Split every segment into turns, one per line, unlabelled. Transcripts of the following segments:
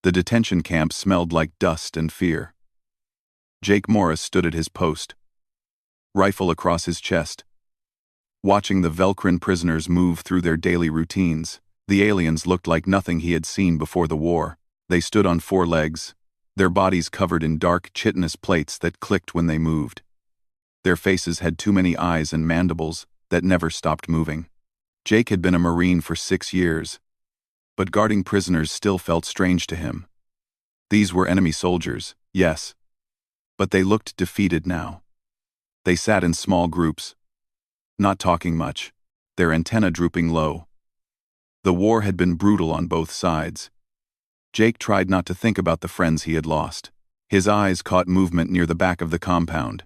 The detention camp smelled like dust and fear. Jake Morris stood at his post, rifle across his chest, watching the Velcrin prisoners move through their daily routines. The aliens looked like nothing he had seen before the war. They stood on 4 legs, their bodies covered in dark chitinous plates that clicked when they moved. Their faces had too many eyes and mandibles that never stopped moving. Jake had been a Marine for 6 years, but guarding prisoners still felt strange to him. These were enemy soldiers, yes, but they looked defeated now. They sat in small groups, not talking much, their antennae drooping low. The war had been brutal on both sides. Jake tried not to think about the friends he had lost. His eyes caught movement near the back of the compound.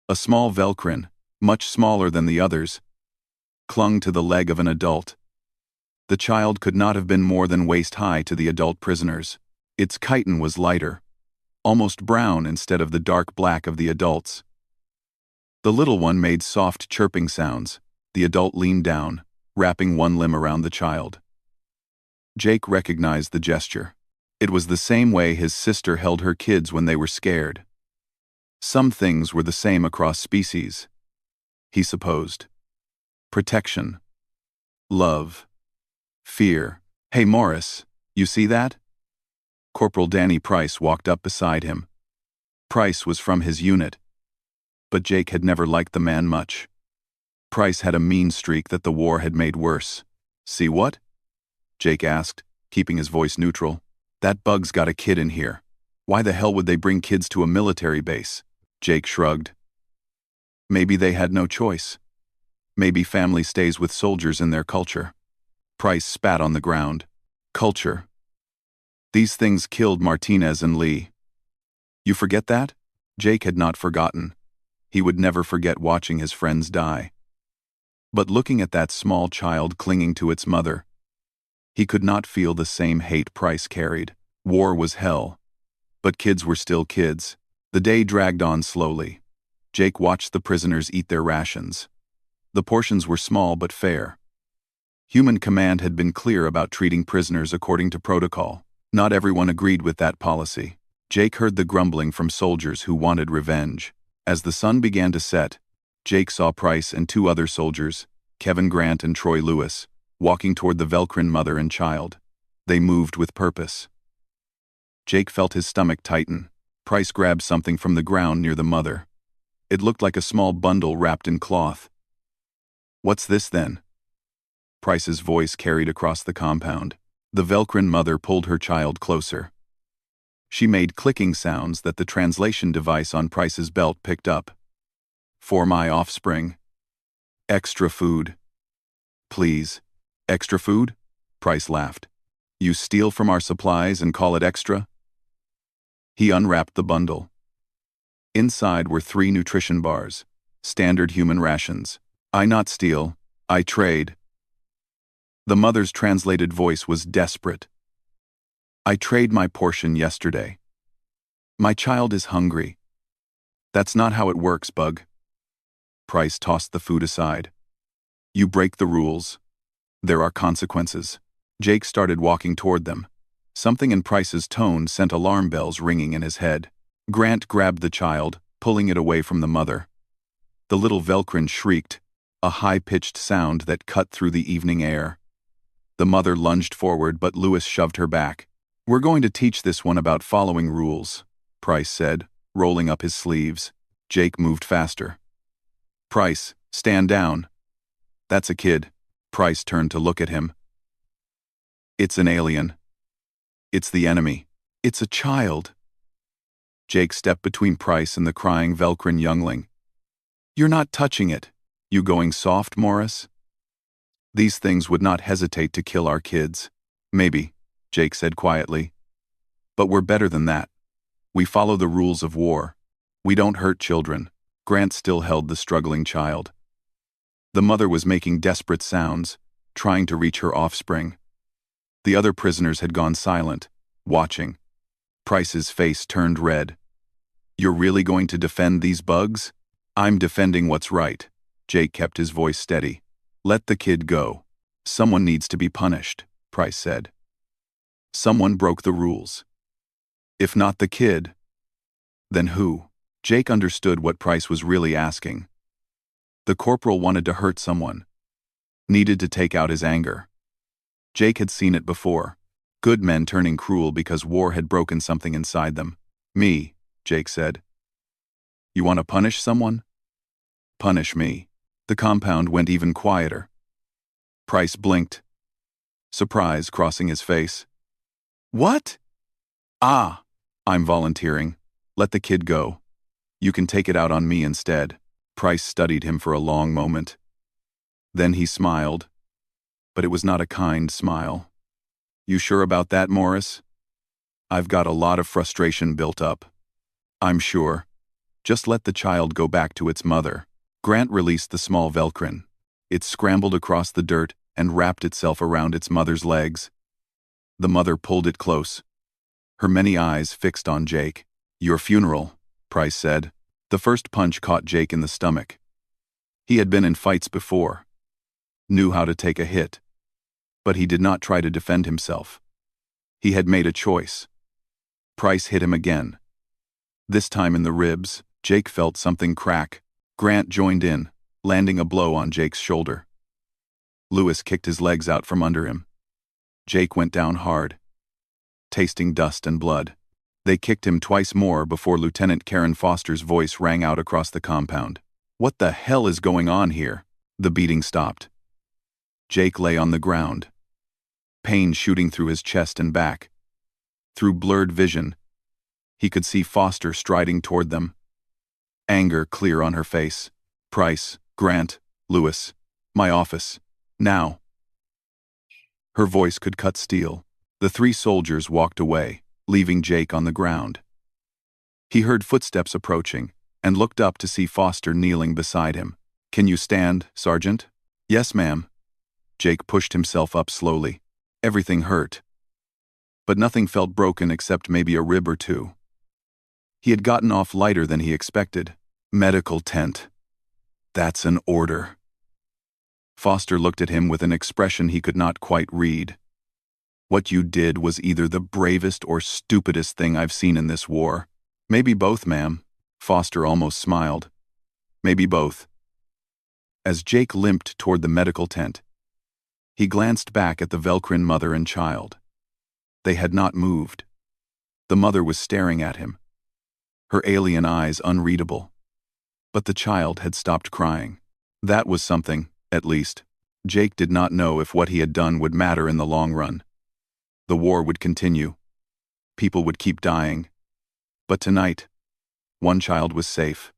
A small Velcrin, much smaller than the others, clung to the leg of an adult. The child could not have been more than waist-high to the adult prisoners. Its chitin was lighter, almost brown instead of the dark black of the adults. The little one made soft chirping sounds. The adult leaned down, wrapping one limb around the child. Jake recognized the gesture. It was the same way his sister held her kids when they were scared. Some things were the same across species, he supposed. Protection, love, fear. Hey Morris, you see that? Corporal Danny Price walked up beside him. Price was from his unit, but Jake had never liked the man much. Price had a mean streak that the war had made worse. See what? Jake asked, keeping his voice neutral. That bug's got a kid in here. Why the hell would they bring kids to a military base? Jake shrugged. Maybe they had no choice. Maybe family stays with soldiers in their culture. Price spat on the ground. Culture. These things killed Martinez and Lee. You forget that? Jake had not forgotten. He would never forget watching his friends die. But looking at that small child clinging to its mother, he could not feel the same hate Price carried. War was hell. But kids were still kids. The day dragged on slowly. Jake watched the prisoners eat their rations. The portions were small but fair. Human Command had been clear about treating prisoners according to protocol. Not everyone agreed with that policy. Jake heard the grumbling from soldiers who wanted revenge. As the sun began to set, Jake saw Price and 2 other soldiers, Kevin Grant and Troy Lewis, walking toward the Velcrin mother and child. They moved with purpose. Jake felt his stomach tighten. Price grabbed something from the ground near the mother. It looked like a small bundle wrapped in cloth. What's this then? Price's voice carried across the compound. The Velcrin mother pulled her child closer. She made clicking sounds that the translation device on Price's belt picked up. For my offspring. Extra food. Please. Extra food? Price laughed. You steal from our supplies and call it extra? He unwrapped the bundle. Inside were 3 nutrition bars, standard human rations. I not steal, I trade. The mother's translated voice was desperate. I trade my portion yesterday. My child is hungry. That's not how it works, Bug. Price tossed the food aside. You break the rules. There are consequences. Jake started walking toward them. Something in Price's tone sent alarm bells ringing in his head. Grant grabbed the child, pulling it away from the mother. The little Velcrin shrieked, a high-pitched sound that cut through the evening air. The mother lunged forward, but Lewis shoved her back. We're going to teach this one about following rules, Price said, rolling up his sleeves. Jake moved faster. Price, stand down. That's a kid. Price turned to look at him. It's an alien. It's the enemy. It's a child. Jake stepped between Price and the crying Velcrin youngling. You're not touching it. You going soft, Morris? These things would not hesitate to kill our kids. Maybe, Jake said quietly. But we're better than that. We follow the rules of war. We don't hurt children. Grant still held the struggling child. The mother was making desperate sounds, trying to reach her offspring. The other prisoners had gone silent, watching. Price's face turned red. You're really going to defend these bugs? I'm defending what's right. Jake kept his voice steady. Let the kid go. Someone needs to be punished, Price said. Someone broke the rules. If not the kid, then who? Jake understood what Price was really asking. The corporal wanted to hurt someone. Needed to take out his anger. Jake had seen it before. Good men turning cruel because war had broken something inside them. Me, Jake said. You want to punish someone? Punish me. The compound went even quieter. Price blinked. Surprise crossing his face. What? Ah, I'm volunteering. Let the kid go. You can take it out on me instead. Price studied him for a long moment. Then he smiled. But it was not a kind smile. You sure about that, Morris? I've got a lot of frustration built up. I'm sure. Just let the child go back to its mother. Grant released the small Velcrin. It scrambled across the dirt and wrapped itself around its mother's legs. The mother pulled it close. Her many eyes fixed on Jake. Your funeral, Price said. The first punch caught Jake in the stomach. He had been in fights before. Knew how to take a hit. But he did not try to defend himself. He had made a choice. Price hit him again. This time in the ribs, Jake felt something crack. Grant joined in, landing a blow on Jake's shoulder. Lewis kicked his legs out from under him. Jake went down hard, tasting dust and blood. They kicked him twice more before Lieutenant Karen Foster's voice rang out across the compound. What the hell is going on here? The beating stopped. Jake lay on the ground, pain shooting through his chest and back. Through blurred vision, he could see Foster striding toward them. Anger clear on her face. Price, Grant, Lewis, my office, now. Her voice could cut steel. The three soldiers walked away, leaving Jake on the ground. He heard footsteps approaching and looked up to see Foster kneeling beside him. Can you stand, Sergeant? Yes, ma'am. Jake pushed himself up slowly. Everything hurt. But nothing felt broken except maybe a rib or two. He had gotten off lighter than he expected. Medical tent. That's an order. Foster looked at him with an expression he could not quite read. What you did was either the bravest or stupidest thing I've seen in this war. Maybe both, ma'am. Foster almost smiled. Maybe both. As Jake limped toward the medical tent, he glanced back at the Velcrin mother and child. They had not moved. The mother was staring at him, her alien eyes unreadable. But the child had stopped crying. That was something, at least. Jake did not know if what he had done would matter in the long run. The war would continue. People would keep dying. But tonight, one child was safe.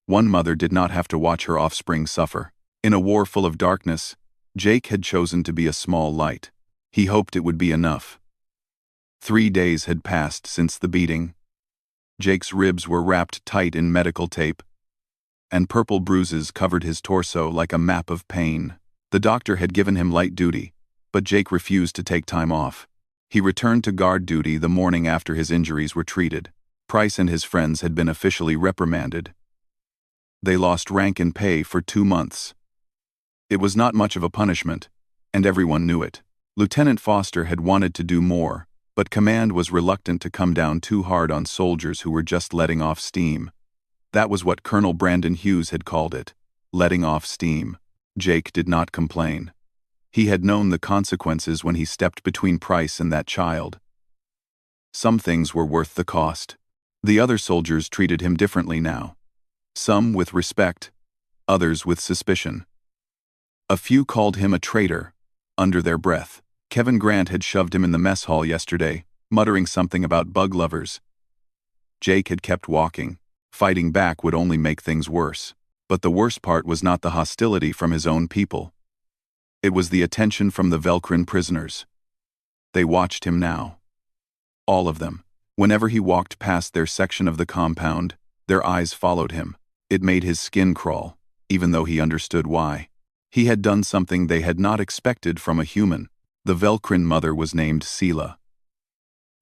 One mother did not have to watch her offspring suffer. In a war full of darkness, Jake had chosen to be a small light. He hoped it would be enough. 3 days had passed since the beating. Jake's ribs were wrapped tight in medical tape, and purple bruises covered his torso like a map of pain. The doctor had given him light duty, but Jake refused to take time off. He returned to guard duty the morning after his injuries were treated. Price and his friends had been officially reprimanded. They lost rank and pay for 2 months. It was not much of a punishment, and everyone knew it. Lieutenant Foster had wanted to do more, but command was reluctant to come down too hard on soldiers who were just letting off steam. That was what Colonel Brandon Hughes had called it, letting off steam. Jake did not complain. He had known the consequences when he stepped between Price and that child. Some things were worth the cost. The other soldiers treated him differently now. Some with respect, others with suspicion. A few called him a traitor, under their breath. Kevin Grant had shoved him in the mess hall yesterday, muttering something about bug lovers. Jake had kept walking. Fighting back would only make things worse. But the worst part was not the hostility from his own people. It was the attention from the Velcrin prisoners. They watched him now. All of them. Whenever he walked past their section of the compound, their eyes followed him. It made his skin crawl, even though he understood why. He had done something they had not expected from a human. The Velcrin mother was named Sela.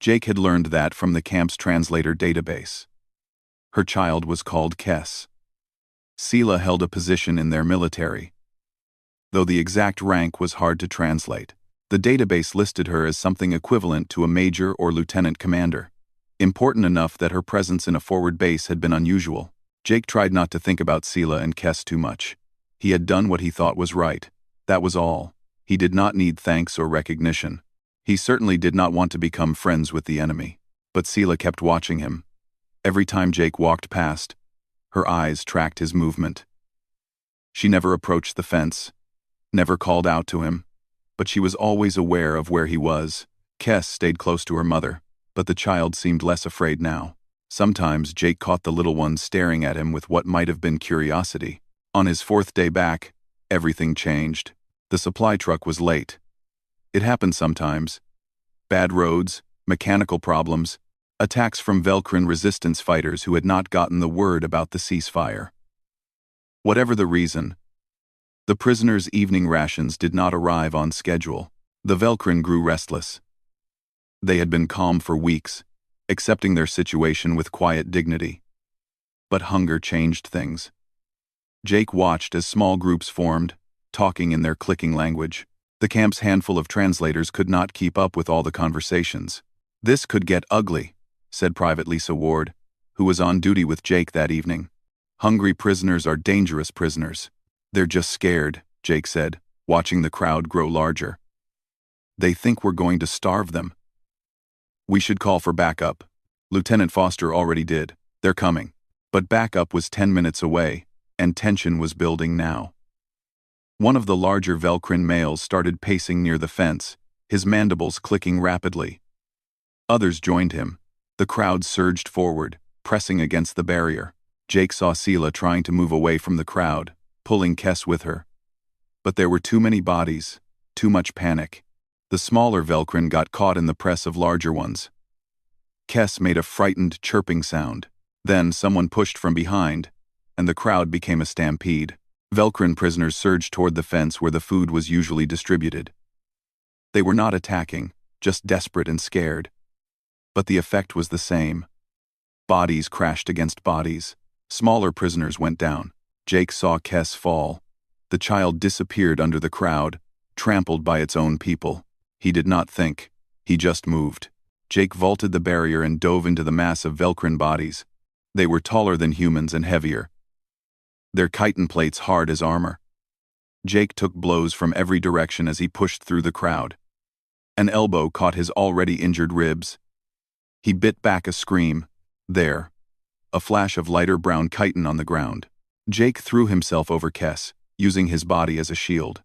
Jake had learned that from the camp's translator database. Her child was called Kess. Sela held a position in their military, though the exact rank was hard to translate. The database listed her as something equivalent to a major or lieutenant commander. Important enough that her presence in a forward base had been unusual. Jake tried not to think about Sela and Kess too much. He had done what he thought was right. That was all. He did not need thanks or recognition. He certainly did not want to become friends with the enemy. But Sela kept watching him. Every time Jake walked past, her eyes tracked his movement. She never approached the fence, never called out to him, but she was always aware of where he was. Kess stayed close to her mother, but the child seemed less afraid now. Sometimes Jake caught the little one staring at him with what might have been curiosity. On his fourth day back, everything changed. The supply truck was late. It happened sometimes. Bad roads, mechanical problems, attacks from Velcrin resistance fighters who had not gotten the word about the ceasefire. Whatever the reason, the prisoners' evening rations did not arrive on schedule. The Velcrin grew restless. They had been calm for weeks, accepting their situation with quiet dignity. But hunger changed things. Jake watched as small groups formed, talking in their clicking language. The camp's handful of translators could not keep up with all the conversations. "This could get ugly," said Private Lisa Ward, who was on duty with Jake that evening. "Hungry prisoners are dangerous prisoners. They're just scared," Jake said, watching the crowd grow larger. "They think we're going to starve them." "We should call for backup." Lieutenant Foster already did. "They're coming." But backup was 10 minutes away, and tension was building now. One of the larger Velcrin males started pacing near the fence, his mandibles clicking rapidly. Others joined him. The crowd surged forward, pressing against the barrier. Jake saw Sela trying to move away from the crowd, pulling Kess with her. But there were too many bodies, too much panic. The smaller Velcrin got caught in the press of larger ones. Kess made a frightened chirping sound. Then someone pushed from behind, and the crowd became a stampede. Velcrin prisoners surged toward the fence where the food was usually distributed. They were not attacking, just desperate and scared. But the effect was the same. Bodies crashed against bodies. Smaller prisoners went down. Jake saw Kess fall. The child disappeared under the crowd, trampled by its own people. He did not think. He just moved. Jake vaulted the barrier and dove into the mass of Velcrin bodies. They were taller than humans and heavier, their chitin plates hard as armor. Jake took blows from every direction as he pushed through the crowd. An elbow caught his already injured ribs. He bit back a scream. There, a flash of lighter brown chitin on the ground. Jake threw himself over Kess, using his body as a shield.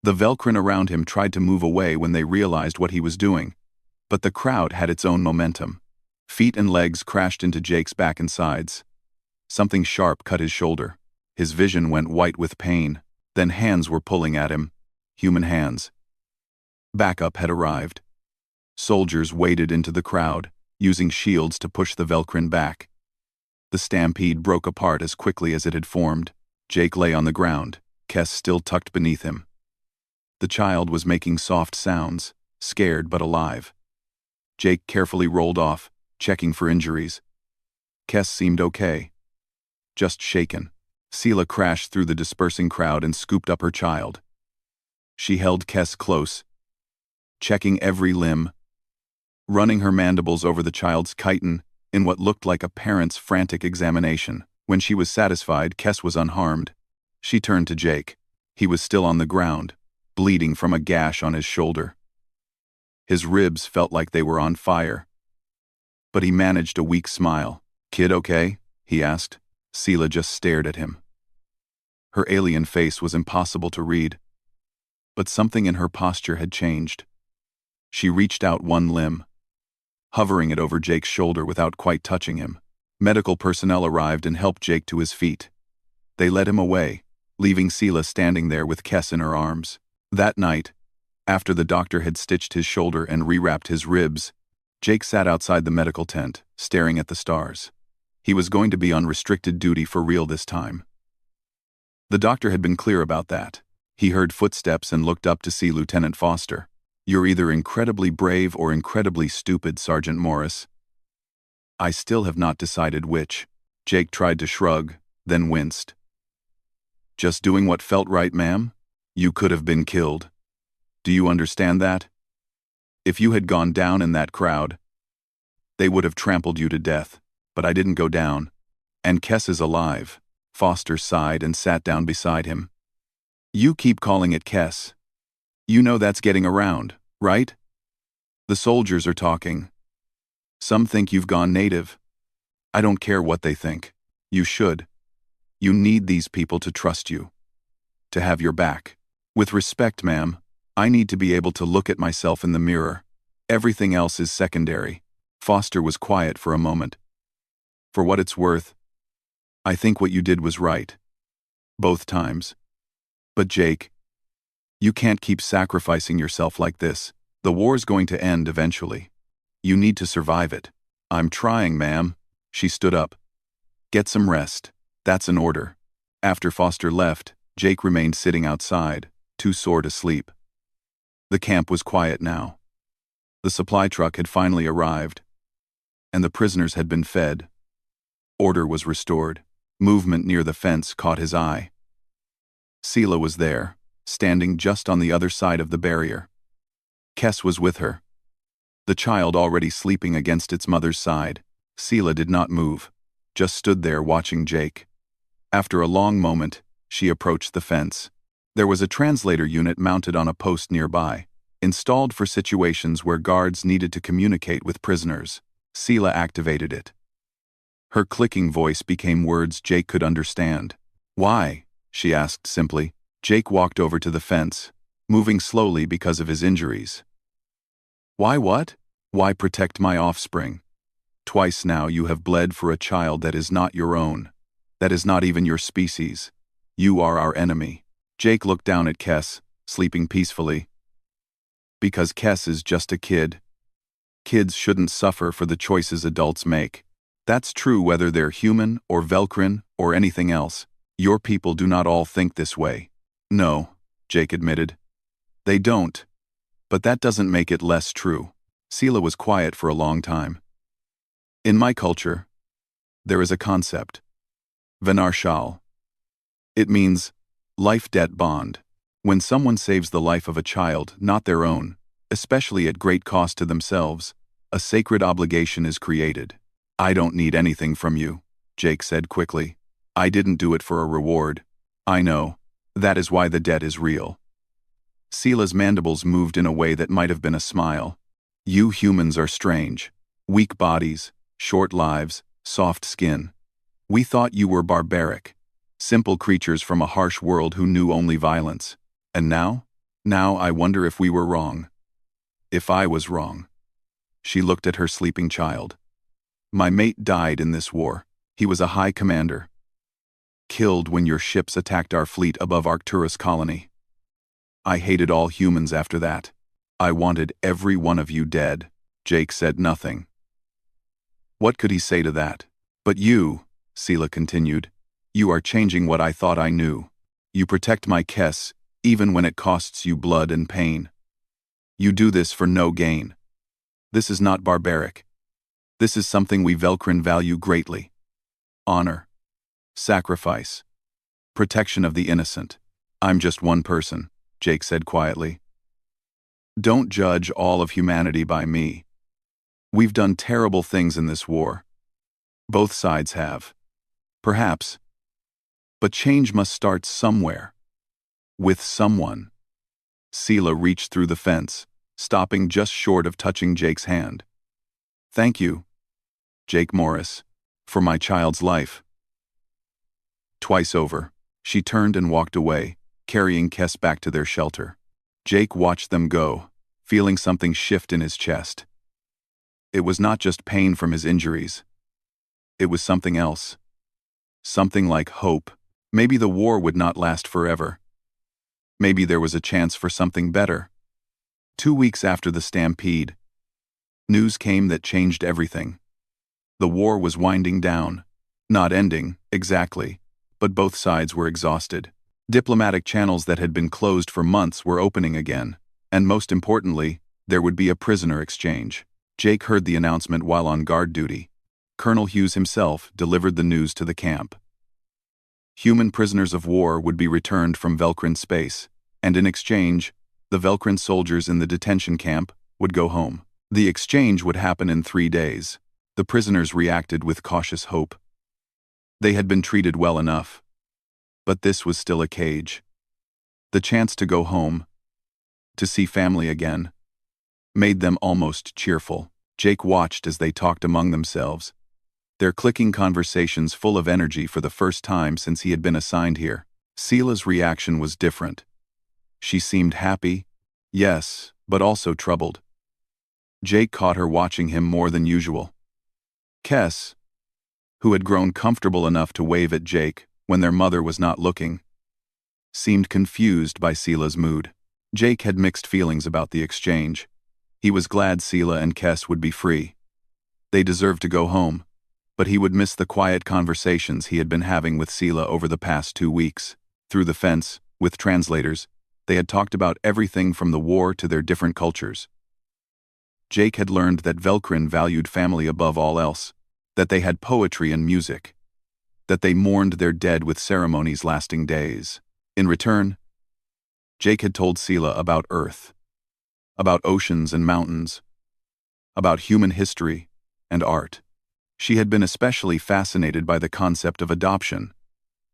The Velcrin around him tried to move away when they realized what he was doing, but the crowd had its own momentum. Feet and legs crashed into Jake's back and sides. Something sharp cut his shoulder. His vision went white with pain. Then hands were pulling at him. Human hands. Backup had arrived. Soldiers waded into the crowd, using shields to push the Velcrin back. The stampede broke apart as quickly as it had formed. Jake lay on the ground, Kess still tucked beneath him. The child was making soft sounds, scared but alive. Jake carefully rolled off, checking for injuries. Kess seemed okay. Just shaken. Sela crashed through the dispersing crowd and scooped up her child. She held Kess close, checking every limb, running her mandibles over the child's chitin in what looked like a parent's frantic examination. When she was satisfied Kess was unharmed, she turned to Jake. He was still on the ground, bleeding from a gash on his shoulder. His ribs felt like they were on fire. But he managed a weak smile. "Kid okay?" he asked. Sela just stared at him. Her alien face was impossible to read, but something in her posture had changed. She reached out one limb, hovering it over Jake's shoulder without quite touching him. Medical personnel arrived and helped Jake to his feet. They led him away, leaving Sela standing there with Kess in her arms. That night, after the doctor had stitched his shoulder and rewrapped his ribs, Jake sat outside the medical tent, staring at the stars. He was going to be on restricted duty for real this time. The doctor had been clear about that. He heard footsteps and looked up to see Lieutenant Foster. "You're either incredibly brave or incredibly stupid, Sergeant Morris." "I still have not decided which." Jake tried to shrug, then winced. "Just doing what felt right, ma'am? You could have been killed." Do you understand that? If you had gone down in that crowd, they would have trampled you to death, but I didn't go down. And Kess is alive. Foster sighed and sat down beside him. You keep calling it Kess. You know that's getting around, right? The soldiers are talking. Some think you've gone native. I don't care what they think. You should. You need these people to trust you. To have your back. With respect, ma'am, I need to be able to look at myself in the mirror. Everything else is secondary. Foster was quiet for a moment. For what it's worth, I think what you did was right. Both times. But Jake, you can't keep sacrificing yourself like this. The war's going to end eventually. You need to survive it. I'm trying, ma'am. She stood up. Get some rest. That's an order. After Foster left, Jake remained sitting outside, too sore to sleep. The camp was quiet now. The supply truck had finally arrived, and the prisoners had been fed. Order was restored. Movement near the fence caught his eye. Sela was there, standing just on the other side of the barrier. Kess was with her. The child already sleeping against its mother's side. Sela did not move, just stood there watching Jake. After a long moment, she approached the fence. There was a translator unit mounted on a post nearby, installed for situations where guards needed to communicate with prisoners. Sela activated it. Her clicking voice became words Jake could understand. Why? She asked simply. Jake walked over to the fence, moving slowly because of his injuries. Why what? Why protect my offspring? Twice now you have bled for a child that is not your own. That is not even your species. You are our enemy. Jake looked down at Kess, sleeping peacefully. Because Kess is just a kid. Kids shouldn't suffer for the choices adults make. That's true whether they're human or Velcrin or anything else. Your people do not all think this way. No, Jake admitted. They don't. But that doesn't make it less true. Sela was quiet for a long time. In my culture, there is a concept. Venarshal. It means life-debt bond. When someone saves the life of a child, not their own, especially at great cost to themselves, a sacred obligation is created. I don't need anything from you, Jake said quickly. I didn't do it for a reward. I know. That is why the debt is real. Sela's mandibles moved in a way that might have been a smile. You humans are strange. Weak bodies, short lives, soft skin. We thought you were barbaric. Simple creatures from a harsh world who knew only violence. And now? Now I wonder if we were wrong. If I was wrong. She looked at her sleeping child. My mate died in this war. He was a high commander. Killed when your ships attacked our fleet above Arcturus colony. I hated all humans after that. I wanted every one of you dead. Jake said nothing. What could he say to that? But you, Sela continued, you are changing what I thought I knew. You protect my Kess, even when it costs you blood and pain. You do this for no gain. This is not barbaric. This is something we Velcrin value greatly. Honor. Sacrifice. Protection of the innocent. I'm just one person, Jake said quietly. Don't judge all of humanity by me. We've done terrible things in this war. Both sides have. Perhaps. But change must start somewhere. With someone. Sela reached through the fence, stopping just short of touching Jake's hand. Thank you, Jake Morris, for my child's life. Twice over, she turned and walked away, carrying Kess back to their shelter. Jake watched them go, feeling something shift in his chest. It was not just pain from his injuries. It was something else. Something like hope. Maybe the war would not last forever. Maybe there was a chance for something better. 2 weeks after the stampede, news came that changed everything. The war was winding down. Not ending, exactly, but both sides were exhausted. Diplomatic channels that had been closed for months were opening again, and most importantly, there would be a prisoner exchange. Jake heard the announcement while on guard duty. Colonel Hughes himself delivered the news to the camp. Human prisoners of war would be returned from Velcrin space, and in exchange, The Velcrin soldiers in the detention camp would go home. The exchange would happen in 3 days. The prisoners reacted with cautious hope. They had been treated well enough. But this was still a cage. The chance to go home, to see family again, made them almost cheerful. Jake watched as they talked among themselves, their clicking conversations full of energy for the first time since he had been assigned here. Sela's reaction was different. She seemed happy, yes, but also troubled. Jake caught her watching him more than usual. Kes, who had grown comfortable enough to wave at Jake when their mother was not looking, seemed confused by Sela's mood. Jake had mixed feelings about the exchange. He was glad Sela and Kes would be free. They deserved to go home, but he would miss the quiet conversations he had been having with Sela over the past 2 weeks. Through the fence, with translators, they had talked about everything from the war to their different cultures. Jake had learned that Velcrin valued family above all else, that they had poetry and music, that they mourned their dead with ceremonies lasting days. In return, Jake had told Sela about Earth, about oceans and mountains, about human history and art. She had been especially fascinated by the concept of adoption,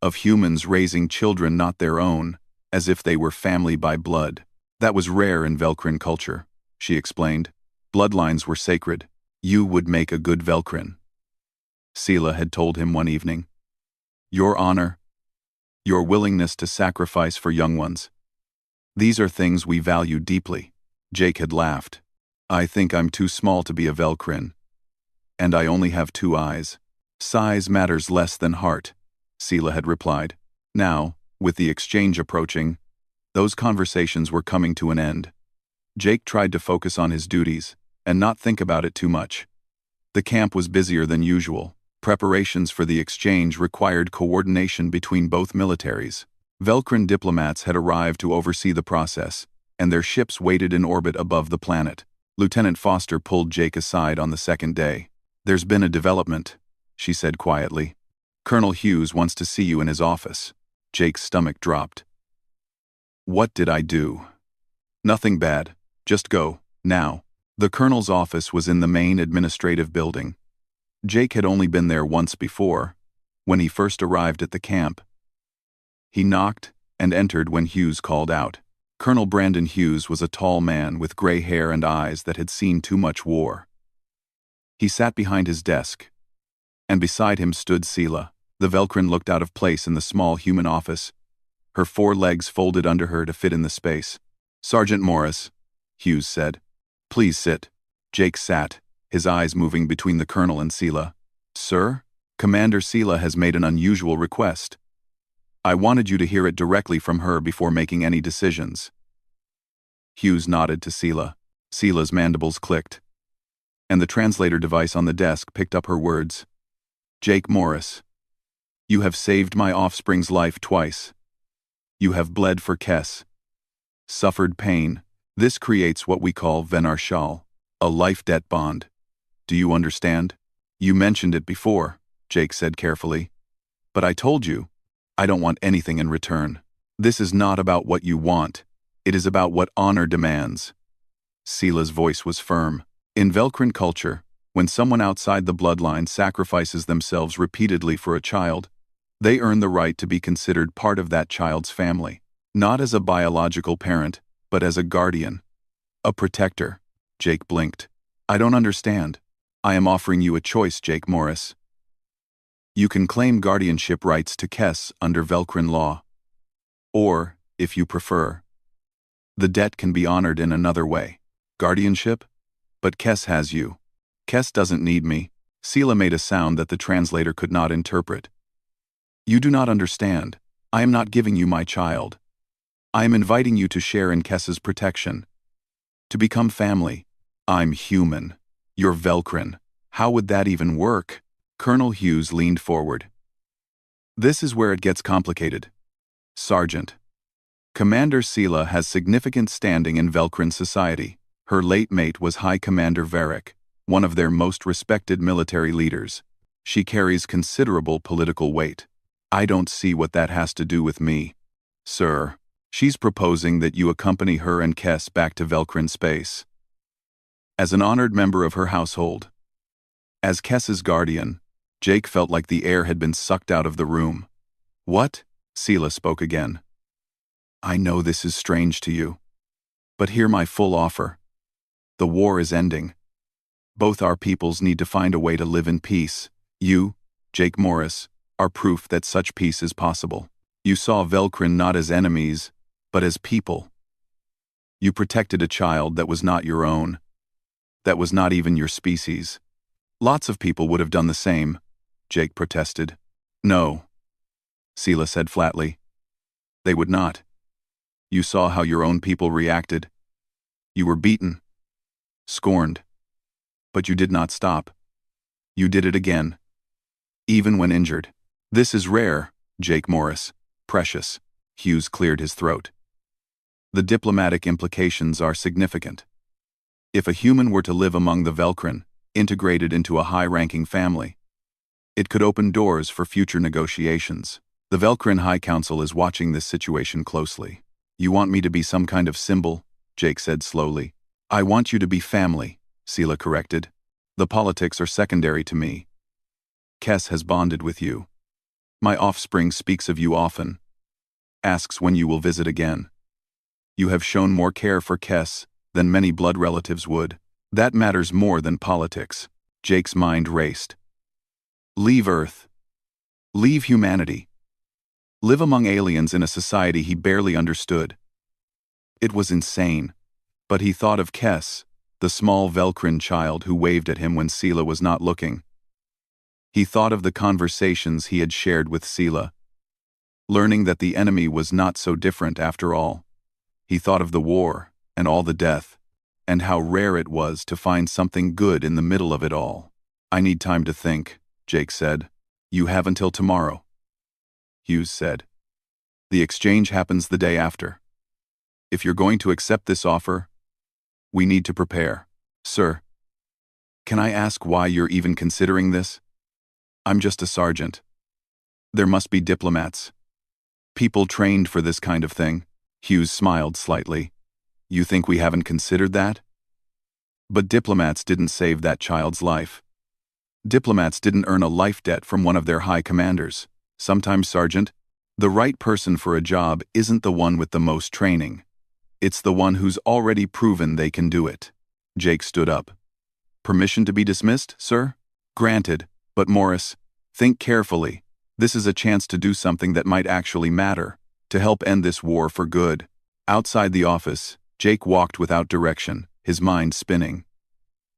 of humans raising children not their own, as if they were family by blood. That was rare in Velcrin culture, she explained. Bloodlines were sacred. You would make a good Velcrin, Sela had told him one evening. Your honor, your willingness to sacrifice for young ones. These are things we value deeply. Jake had laughed. I think I'm too small to be a Velcrin. And I only have 2 eyes. Size matters less than heart, Sela had replied. Now, with the exchange approaching, those conversations were coming to an end. Jake tried to focus on his duties and not think about it too much. The camp was busier than usual. Preparations for the exchange required coordination between both militaries. Velcrin diplomats had arrived to oversee the process, and their ships waited in orbit above the planet. Lieutenant Foster pulled Jake aside on the second day. There's been a development, she said quietly. Colonel Hughes wants to see you in his office. Jake's stomach dropped. What did I do? Nothing bad. Just go, now. The colonel's office was in the main administrative building. Jake had only been there once before, when he first arrived at the camp. He knocked and entered when Hughes called out. Colonel Brandon Hughes was a tall man with gray hair and eyes that had seen too much war. He sat behind his desk, and beside him stood Sela. The Velcrin looked out of place in the small human office, her 4 legs folded under her to fit in the space. Sergeant Morris, Hughes said. Please sit. Jake sat, his eyes moving between the colonel and Sela. Sir, Commander Sela has made an unusual request. I wanted you to hear it directly from her before making any decisions. Hughes nodded to Sela. Sela's mandibles clicked, and the translator device on the desk picked up her words. Jake Morris, you have saved my offspring's life twice. You have bled for Kes, suffered pain. This creates what we call Venarshal, a life debt bond. Do you understand? You mentioned it before, Jake said carefully. But I told you, I don't want anything in return. This is not about what you want. It is about what honor demands. Sela's voice was firm. In Velcrin culture, when someone outside the bloodline sacrifices themselves repeatedly for a child, they earn the right to be considered part of that child's family, not as a biological parent, but as a guardian, a protector. Jake blinked. I don't understand. I am offering you a choice, Jake Morris. You can claim guardianship rights to Kes under Velcrin law. Or, if you prefer, the debt can be honored in another way. Guardianship? But Kes has you. Kes doesn't need me. Sela made a sound that the translator could not interpret. You do not understand. I am not giving you my child. I am inviting you to share in Kes's protection. To become family. I'm human. You're Velcrin. How would that even work? Colonel Hughes leaned forward. This is where it gets complicated. Sergeant. Commander Sela has significant standing in Velcrin society. Her late mate was High Commander Varric, one of their most respected military leaders. She carries considerable political weight. I don't see what that has to do with me. Sir, She's proposing that you accompany her and Kess back to Velcrin space. As an honored member of her household. As Kess's guardian, Jake felt like the air had been sucked out of the room. What? Sela spoke again. I know this is strange to you. But hear my full offer. The war is ending. Both our peoples need to find a way to live in peace. You, Jake Morris, are proof that such peace is possible. You saw Velcrin not as enemies, but as people. You protected a child that was not your own, that was not even your species. Lots of people would have done the same, Jake protested. No, Sela said flatly. They would not. You saw how your own people reacted. You were beaten, scorned, but you did not stop. You did it again, even when injured. This is rare, Jake Morris, precious. Hughes cleared his throat. The diplomatic implications are significant. If a human were to live among the Velcrin, integrated into a high-ranking family, it could open doors for future negotiations. The Velcrin High Council is watching this situation closely. You want me to be some kind of symbol? Jake said slowly. I want you to be family, Sela corrected. The politics are secondary to me. Kess has bonded with you. My offspring speaks of you often. Asks when you will visit again. You have shown more care for Kess than many blood relatives would. That matters more than politics. Jake's mind raced. Leave Earth. Leave humanity. Live among aliens in a society he barely understood. It was insane, but he thought of Kess, the small Velcrin child who waved at him when Sela was not looking. He thought of the conversations he had shared with Sela, learning that the enemy was not so different after all. He thought of the war and all the death, and how rare it was to find something good in the middle of it all. I need time to think, Jake said. You have until tomorrow. Hughes said. The exchange happens the day after. If you're going to accept this offer, we need to prepare. Sir, can I ask why you're even considering this? I'm just a sergeant. There must be diplomats. People trained for this kind of thing. Hughes smiled slightly. You think we haven't considered that? But diplomats didn't save that child's life. Diplomats didn't earn a life debt from one of their high commanders. Sometimes, Sergeant, the right person for a job isn't the one with the most training. It's the one who's already proven they can do it. Jake stood up. Permission to be dismissed, sir? Granted, but Morris, think carefully. This is a chance to do something that might actually matter, to help end this war for good. Outside the office, Jake walked without direction, his mind spinning.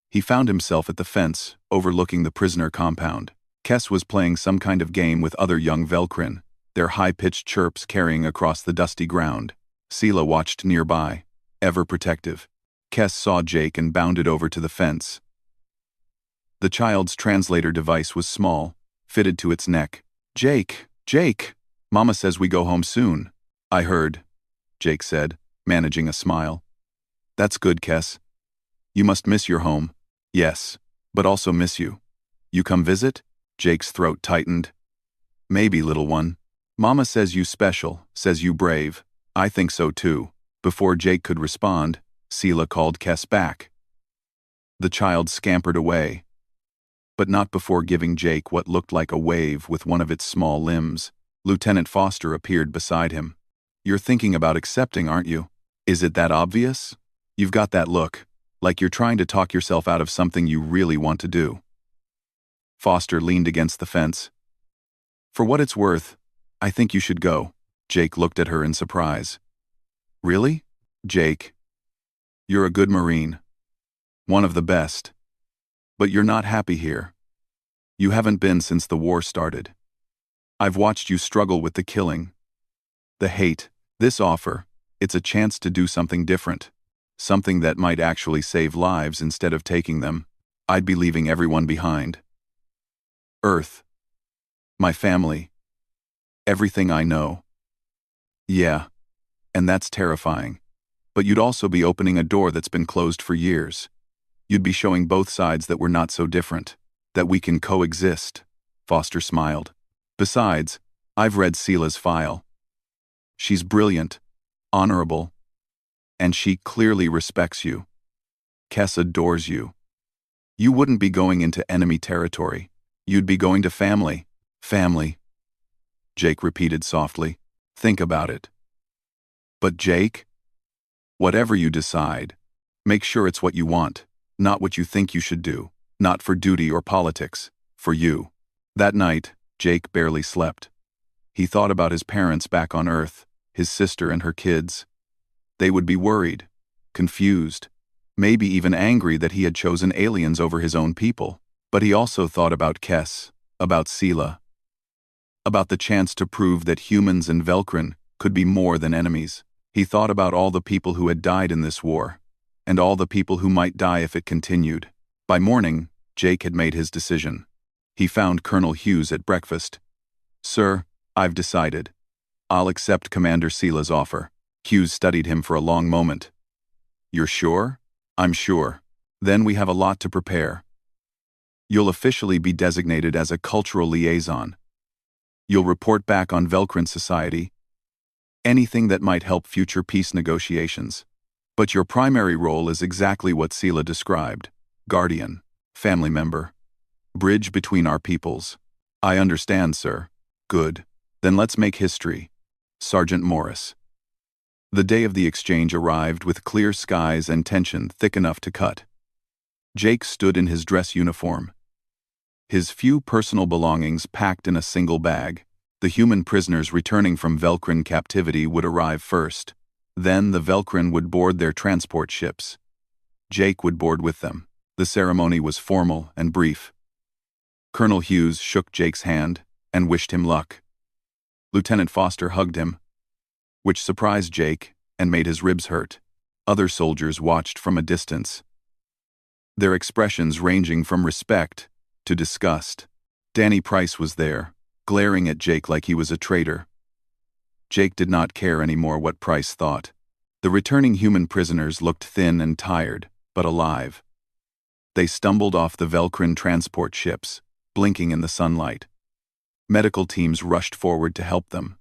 He found himself at the fence, overlooking the prisoner compound. Kess was playing some kind of game with other young Velcrin, their high-pitched chirps carrying across the dusty ground. Sela watched nearby, ever protective. Kess saw Jake and bounded over to the fence. The child's translator device was small, fitted to its neck. Jake, Jake! Mama says we go home soon. I heard, Jake said, managing a smile. That's good, Kess. You must miss your home. Yes, but also miss you. You come visit? Jake's throat tightened. Maybe, little one. Mama says you special, says you brave. I think so too. Before Jake could respond, Sela called Kess back. The child scampered away, but not before giving Jake what looked like a wave with one of its small limbs. Lieutenant Foster appeared beside him. You're thinking about accepting, aren't you? Is it that obvious? You've got that look, like you're trying to talk yourself out of something you really want to do. Foster leaned against the fence. For what it's worth, I think you should go. Jake looked at her in surprise. Really? Jake, you're a good Marine. One of the best. But you're not happy here. You haven't been since the war started. I've watched you struggle with the killing, the hate. This offer, it's a chance to do something different. Something that might actually save lives instead of taking them. I'd be leaving everyone behind. Earth. My family. Everything I know. Yeah, and that's terrifying. But you'd also be opening a door that's been closed for years. You'd be showing both sides that we're not so different, that we can coexist. Foster smiled. Besides, I've read Sela's file. She's brilliant, honorable, and she clearly respects you. Kes adores you. You wouldn't be going into enemy territory. You'd be going to family. Family, Jake repeated softly. Think about it. But Jake, whatever you decide, make sure it's what you want, not what you think you should do, not for duty or politics, for you. That night, Jake barely slept. He thought about his parents back on Earth, his sister and her kids. They would be worried, confused, maybe even angry that he had chosen aliens over his own people. But he also thought about Kes, about Sela, about the chance to prove that humans and Velcrin could be more than enemies. He thought about all the people who had died in this war, and all the people who might die if it continued. By morning, Jake had made his decision. He found Colonel Hughes at breakfast. "Sir, I've decided. I'll accept Commander Sela's offer." Hughes studied him for a long moment. "You're sure?" "I'm sure. Then we have a lot to prepare. You'll officially be designated as a cultural liaison. You'll report back on Velcrin society, anything that might help future peace negotiations. But your primary role is exactly what Sela described: guardian, family member, bridge between our peoples." "I understand, sir." "Good. Then let's make history." Sergeant Morris. The day of the exchange arrived with clear skies and tension thick enough to cut. Jake stood in his dress uniform, his few personal belongings packed in a single bag. The human prisoners returning from Velcrin captivity would arrive first. Then the Velcrin would board their transport ships. Jake would board with them. The ceremony was formal and brief. Colonel Hughes shook Jake's hand and wished him luck. Lieutenant Foster hugged him, which surprised Jake and made his ribs hurt. Other soldiers watched from a distance, their expressions ranging from respect to disgust. Danny Price was there, glaring at Jake like he was a traitor. Jake did not care anymore what Price thought. The returning human prisoners looked thin and tired, but alive. They stumbled off the Velcrin transport ships, blinking in the sunlight. Medical teams rushed forward to help them.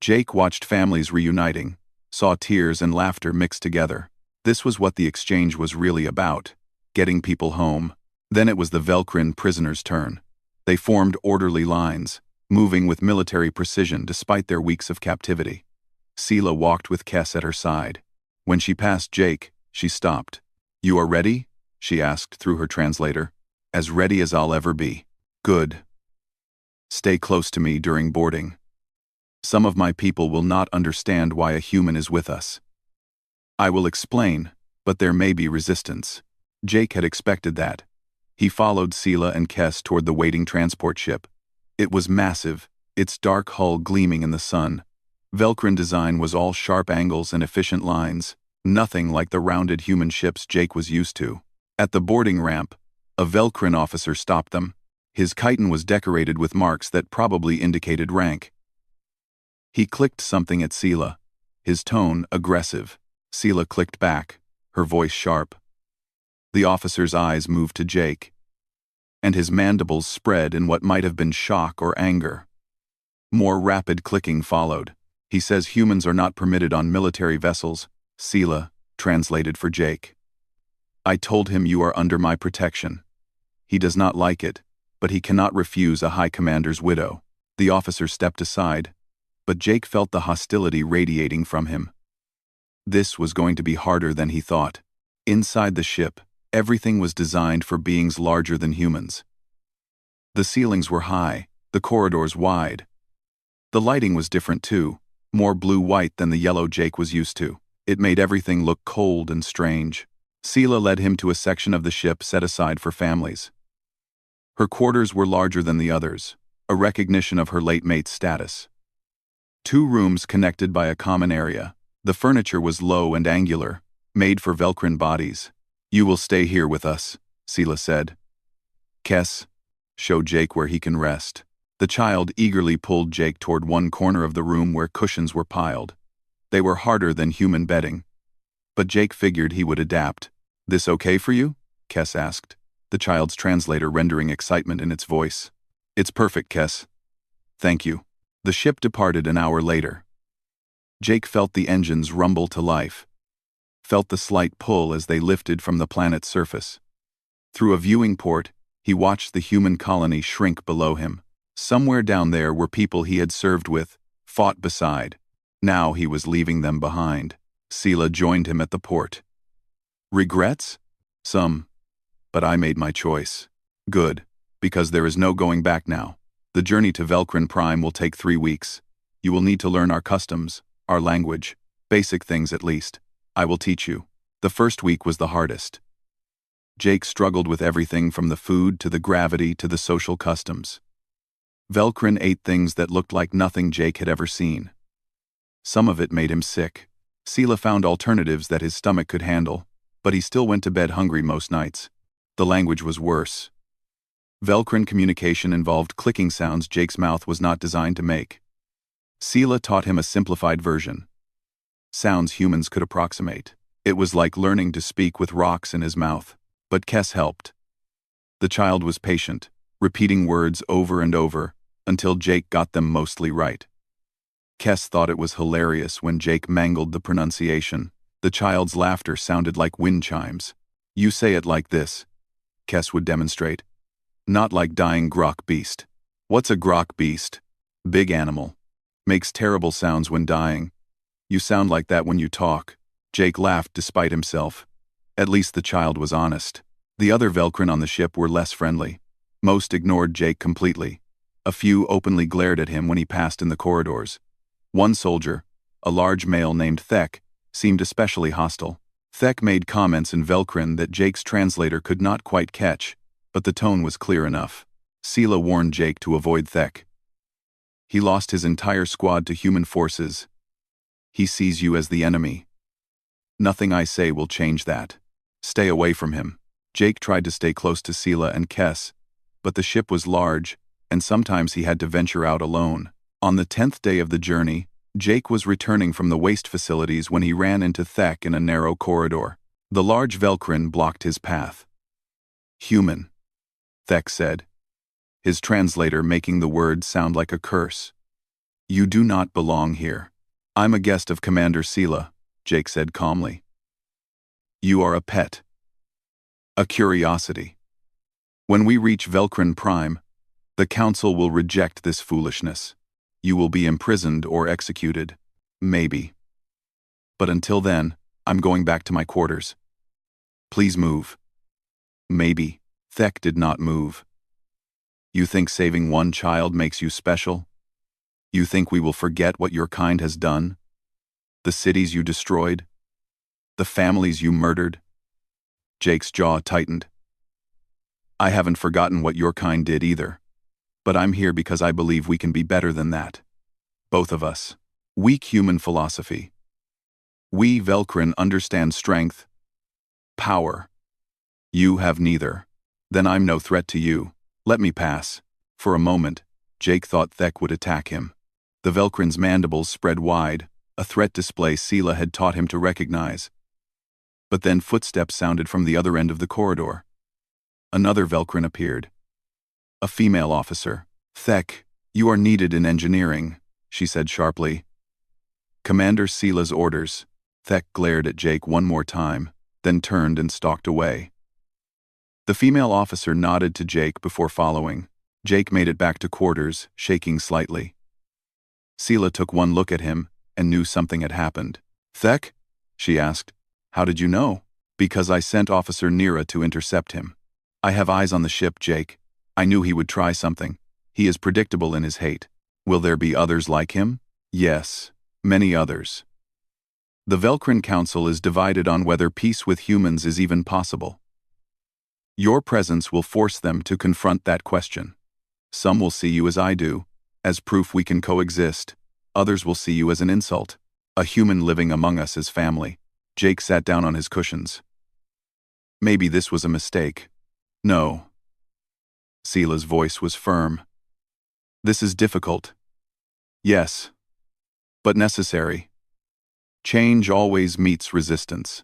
Jake watched families reuniting, saw tears and laughter mixed together. This was what the exchange was really about: getting people home. Then it was the Velcrin prisoners' turn. They formed orderly lines, moving with military precision despite their weeks of captivity. Sela walked with Kes at her side. When she passed Jake, she stopped. "You are ready?" she asked through her translator. "As ready as I'll ever be." "Good. Stay close to me during boarding. Some of my people will not understand why a human is with us. I will explain, but there may be resistance." Jake had expected that. He followed Sela and Kes toward the waiting transport ship. It was massive, its dark hull gleaming in the sun. Velcrin design was all sharp angles and efficient lines, nothing like the rounded human ships Jake was used to. At the boarding ramp, a Velcrin officer stopped them. His chiton was decorated with marks that probably indicated rank. He clicked something at Sela, his tone aggressive. Sela clicked back, her voice sharp. The officer's eyes moved to Jake, and his mandibles spread in what might have been shock or anger. More rapid clicking followed. "He says humans are not permitted on military vessels," Sela translated for Jake. "I told him you are under my protection. He does not like it, but he cannot refuse a high commander's widow." The officer stepped aside, but Jake felt the hostility radiating from him. This was going to be harder than he thought. Inside the ship, everything was designed for beings larger than humans. The ceilings were high, the corridors wide. The lighting was different too, more blue-white than the yellow Jake was used to. It made everything look cold and strange. Sela led him to a section of the ship set aside for families. Her quarters were larger than the others, a recognition of her late mate's status. 2 rooms connected by a common area. The furniture was low and angular, made for Velcrin bodies. "You will stay here with us," Sela said. "Kes, show Jake where he can rest." The child eagerly pulled Jake toward one corner of the room where cushions were piled. They were harder than human bedding, but Jake figured he would adapt. "This okay for you?" Kes asked, the child's translator rendering excitement in its voice. "It's perfect, Kes. Thank you." The ship departed an hour later. Jake felt the engines rumble to life, felt the slight pull as they lifted from the planet's surface. Through a viewing port, he watched the human colony shrink below him. Somewhere down there were people he had served with, fought beside. Now he was leaving them behind. Sela joined him at the port. Regrets? Some. But I made my choice. Good, because there is no going back now. The journey to Velcrin Prime will take 3 weeks. You will need to learn our customs, our language, basic things at least. I will teach you. The first week was the hardest. Jake struggled with everything from the food to the gravity to the social customs. Velcrin ate things that looked like nothing Jake had ever seen. Some of it made him sick. Sela found alternatives that his stomach could handle, but he still went to bed hungry most nights. The language was worse. Velcrin communication involved clicking sounds Jake's mouth was not designed to make. Sela taught him a simplified version. Sounds humans could approximate. It was like learning to speak with rocks in his mouth. But Kes helped. The child was patient, repeating words over and over, until Jake got them mostly right. Kes thought it was hilarious when Jake mangled the pronunciation. The child's laughter sounded like wind chimes. You say it like this, Kes would demonstrate. Not like dying grok beast. What's a grok beast? Big animal. Makes terrible sounds when dying. You sound like that when you talk. Jake laughed despite himself. At least the child was honest. The other Velcrin on the ship were less friendly. Most ignored Jake completely. A few openly glared at him when he passed in the corridors. One soldier, a large male named Thek, seemed especially hostile. Thek made comments in Velcrin that Jake's translator could not quite catch, but the tone was clear enough. Sela warned Jake to avoid Thek. He lost his entire squad to human forces. He sees you as the enemy. Nothing I say will change that. Stay away from him. Jake tried to stay close to Sela and Kes, but the ship was large, and sometimes he had to venture out alone. On the 10th day of the journey, Jake was returning from the waste facilities when he ran into Thek in a narrow corridor. The large Velcrin blocked his path. Human, Thek said, his translator making the word sound like a curse. You do not belong here. I'm a guest of Commander Sela, Jake said calmly. You are a pet. A curiosity. When we reach Velcrin Prime, the Council will reject this foolishness. You will be imprisoned or executed. Maybe. But until then, I'm going back to my quarters. Please move. Maybe. Thek did not move. You think saving one child makes you special? You think we will forget what your kind has done? The cities you destroyed? The families you murdered? Jake's jaw tightened. I haven't forgotten what your kind did either. But I'm here because I believe we can be better than that. Both of us. Weak human philosophy. We Velcrin understand strength, power. You have neither. Then I'm no threat to you. Let me pass. For a moment, Jake thought Thek would attack him. The Velcrin's mandibles spread wide, a threat display Sela had taught him to recognize. But then footsteps sounded from the other end of the corridor. Another Velcrin appeared. A female officer. Thek, you are needed in engineering, she said sharply. Commander Sela's orders. Thek glared at Jake one more time, then turned and stalked away. The female officer nodded to Jake before following. Jake made it back to quarters, shaking slightly. Sela took one look at him and knew something had happened. Thek? She asked. How did you know? Because I sent Officer Nira to intercept him. I have eyes on the ship, Jake. I knew he would try something. He is predictable in his hate. Will there be others like him? Yes, many others. The Velcrin Council is divided on whether peace with humans is even possible. Your presence will force them to confront that question. Some will see you as I do, as proof we can coexist. Others will see you as an insult, a human living among us as family. Jake sat down on his cushions. Maybe this was a mistake. No. Sela's voice was firm. This is difficult. Yes. But necessary. Change always meets resistance.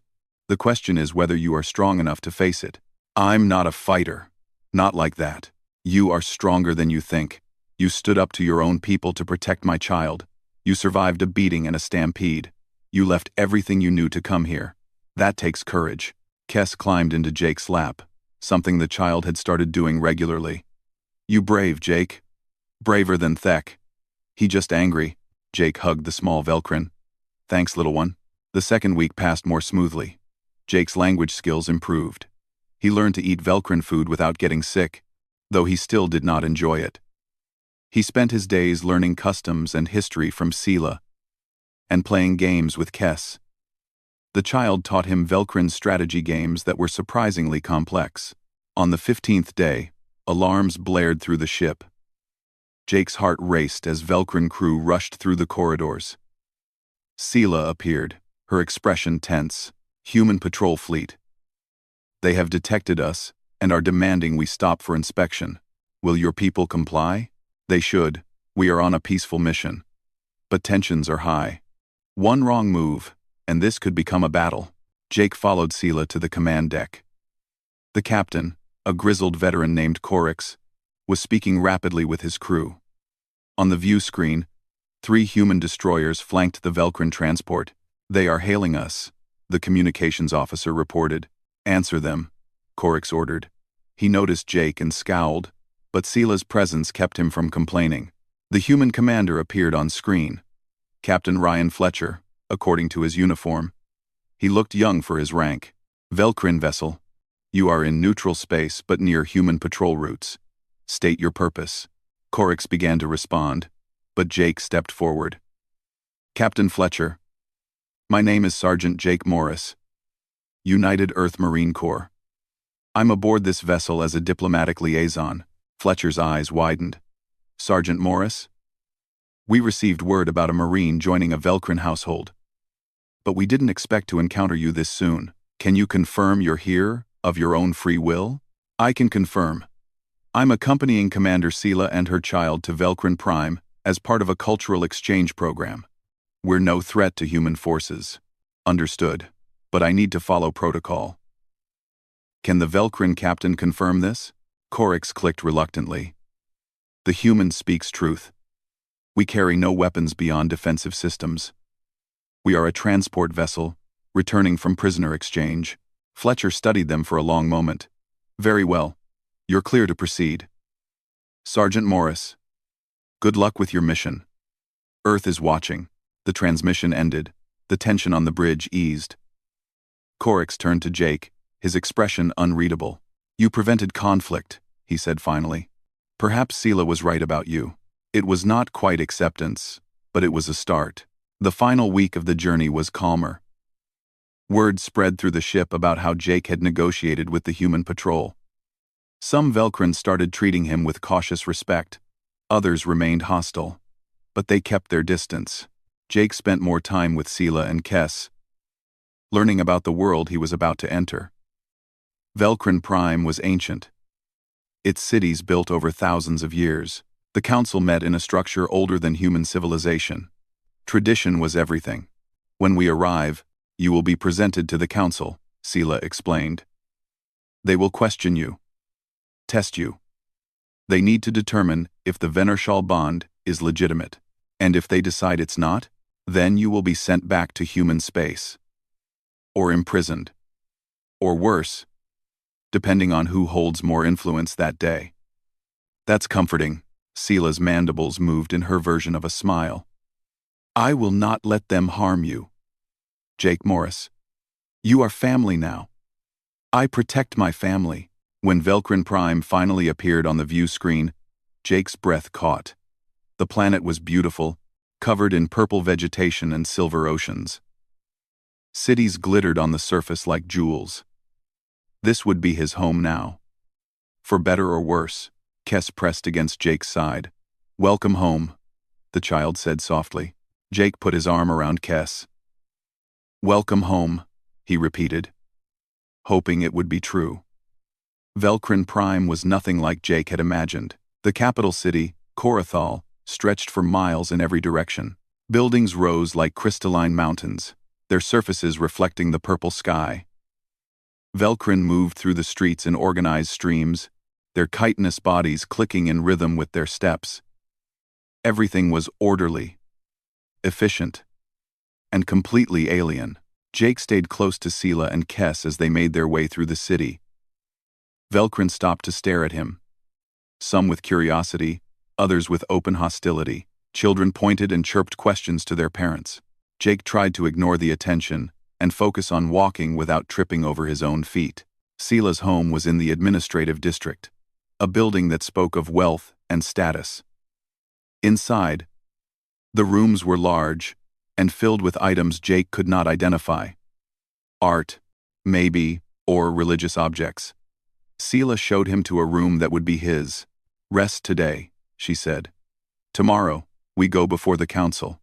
The question is whether you are strong enough to face it. I'm not a fighter. Not like that. You are stronger than you think. You stood up to your own people to protect my child. You survived a beating and a stampede. You left everything you knew to come here. That takes courage. Kess climbed into Jake's lap, something the child had started doing regularly. You brave, Jake. Braver than Thek. He just angry. Jake hugged the small Velcrin. Thanks, little one. The second week passed more smoothly. Jake's language skills improved. He learned to eat Velcrin food without getting sick, though he still did not enjoy it. He spent his days learning customs and history from Sela and playing games with Kess. The child taught him Velcrin strategy games that were surprisingly complex. On the 15th day, alarms blared through the ship. Jake's heart raced as Velcrin crew rushed through the corridors. Sela appeared, her expression tense. Human patrol fleet. They have detected us and are demanding we stop for inspection. Will your people comply? They should. We are on a peaceful mission. But tensions are high. One wrong move, and this could become a battle. Jake followed Sela to the command deck. The captain, a grizzled veteran named Korix, was speaking rapidly with his crew. On the view screen, 3 human destroyers flanked the Velcrin transport. They are hailing us, the communications officer reported. Answer them, Korix ordered. He noticed Jake and scowled, but Sela's presence kept him from complaining. The human commander appeared on screen. Captain Ryan Fletcher, according to his uniform. He looked young for his rank. Velcrin vessel. You are in neutral space but near human patrol routes. State your purpose. Korix began to respond, but Jake stepped forward. Captain Fletcher. My name is Sergeant Jake Morris. United Earth Marine Corps. I'm aboard this vessel as a diplomatic liaison. Fletcher's eyes widened. Sergeant Morris? We received word about a Marine joining a Velcrin household. But we didn't expect to encounter you this soon. Can you confirm you're here, of your own free will? I can confirm. I'm accompanying Commander Sela and her child to Velcrin Prime as part of a cultural exchange program. We're no threat to human forces. Understood. But I need to follow protocol. Can the Velcrin captain confirm this? Korix clicked reluctantly. The human speaks truth. We carry no weapons beyond defensive systems. We are a transport vessel, returning from prisoner exchange. Fletcher studied them for a long moment. Very well. You're clear to proceed. Sergeant Morris. Good luck with your mission. Earth is watching. The transmission ended. The tension on the bridge eased. Korix turned to Jake, his expression unreadable. You prevented conflict, he said finally. Perhaps Sela was right about you. It was not quite acceptance, but it was a start. The final week of the journey was calmer. Word spread through the ship about how Jake had negotiated with the human patrol. Some Velcrin started treating him with cautious respect. Others remained hostile, but they kept their distance. Jake spent more time with Sela and Kess, learning about the world he was about to enter. Velcrin Prime was ancient. Its cities built over thousands of years. The council met in a structure older than human civilization. Tradition was everything. When we arrive, you will be presented to the council, Sela explained. They will question you, test you. They need to determine if the Venershal bond is legitimate. And if they decide it's not, then you will be sent back to human space. Or imprisoned. Or worse, depending on who holds more influence that day. That's comforting. Sela's mandibles moved in her version of a smile. I will not let them harm you. Jake Morris. You are family now. I protect my family. When Velcrin Prime finally appeared on the view screen, Jake's breath caught. The planet was beautiful, covered in purple vegetation and silver oceans. Cities glittered on the surface like jewels. This would be his home now. For better or worse, Kess pressed against Jake's side. Welcome home, the child said softly. Jake put his arm around Kess. Welcome home, he repeated, hoping it would be true. Velcrin Prime was nothing like Jake had imagined. The capital city, Korathal, stretched for miles in every direction. Buildings rose like crystalline mountains, their surfaces reflecting the purple sky. Velcrin moved through the streets in organized streams, their chitinous bodies clicking in rhythm with their steps. Everything was orderly, efficient, and completely alien. Jake stayed close to Sela and Kess as they made their way through the city. Velcrin stopped to stare at him, some with curiosity, others with open hostility. Children pointed and chirped questions to their parents. Jake tried to ignore the attention and focus on walking without tripping over his own feet. Sela's home was in the administrative district, a building that spoke of wealth and status. Inside, the rooms were large and filled with items Jake could not identify. Art, maybe, or religious objects. Sela showed him to a room that would be his. "Rest today," she said. "Tomorrow, we go before the council.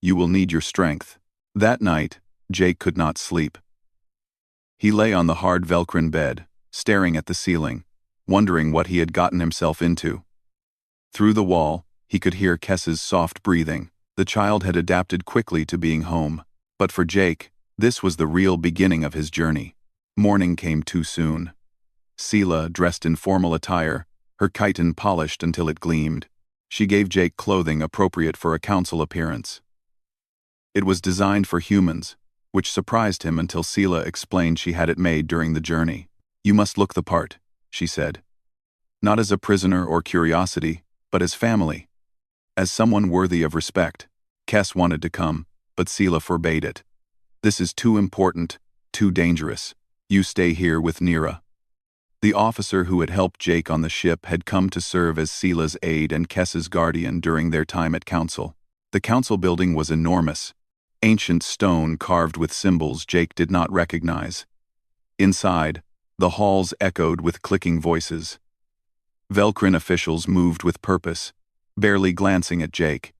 You will need your strength." That night, Jake could not sleep. He lay on the hard Velcrin bed, staring at the ceiling, wondering what he had gotten himself into. Through the wall, he could hear Kess's soft breathing. The child had adapted quickly to being home, but for Jake, this was the real beginning of his journey. Morning came too soon. Sela, dressed in formal attire, her chiton polished until it gleamed. She gave Jake clothing appropriate for a council appearance. It was designed for humans, which surprised him until Sela explained she had it made during the journey. "You must look the part," she said. "Not as a prisoner or curiosity, but as family. As someone worthy of respect." Kess wanted to come, but Sela forbade it. "This is too important, too dangerous. You stay here with Nira." The officer who had helped Jake on the ship had come to serve as Sela's aide and Kess's guardian during their time at council. The council building was enormous, ancient stone carved with symbols Jake did not recognize. Inside, the halls echoed with clicking voices. Velcrin officials moved with purpose, barely glancing at Jake.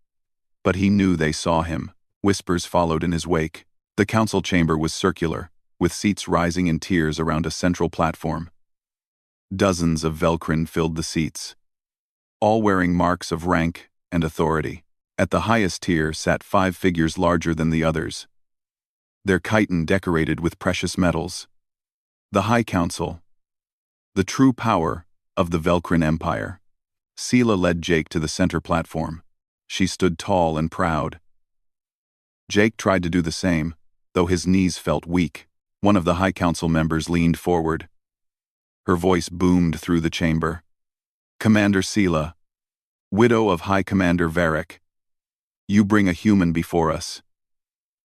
But he knew they saw him. Whispers followed in his wake. The council chamber was circular, with seats rising in tiers around a central platform. Dozens of Velcrin filled the seats, all wearing marks of rank and authority. At the highest tier sat 5 figures larger than the others, their chiton decorated with precious metals. The High Council, the true power of the Velcrin Empire. Sela led Jake to the center platform. She stood tall and proud. Jake tried to do the same, though his knees felt weak. One of the High Council members leaned forward. Her voice boomed through the chamber. "Commander Sela, widow of High Commander Varric, you bring a human before us.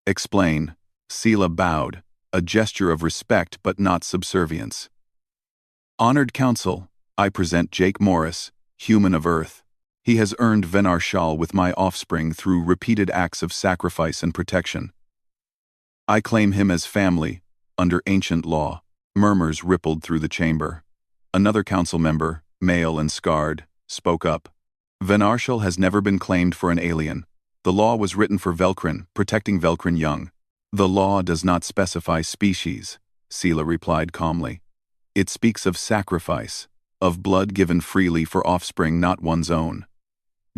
Explain." Sela bowed, a gesture of respect but not subservience. "Honored Council, I present Jake Morris, human of Earth. He has earned Venarshal with my offspring through repeated acts of sacrifice and protection. I claim him as family, under ancient law." Murmurs rippled through the chamber. Another council member, male and scarred, spoke up. "Venarshal has never been claimed for an alien. The law was written for Velcrin, protecting Velcrin young." "The law does not specify species," Sela replied calmly. "It speaks of sacrifice, of blood given freely for offspring not one's own.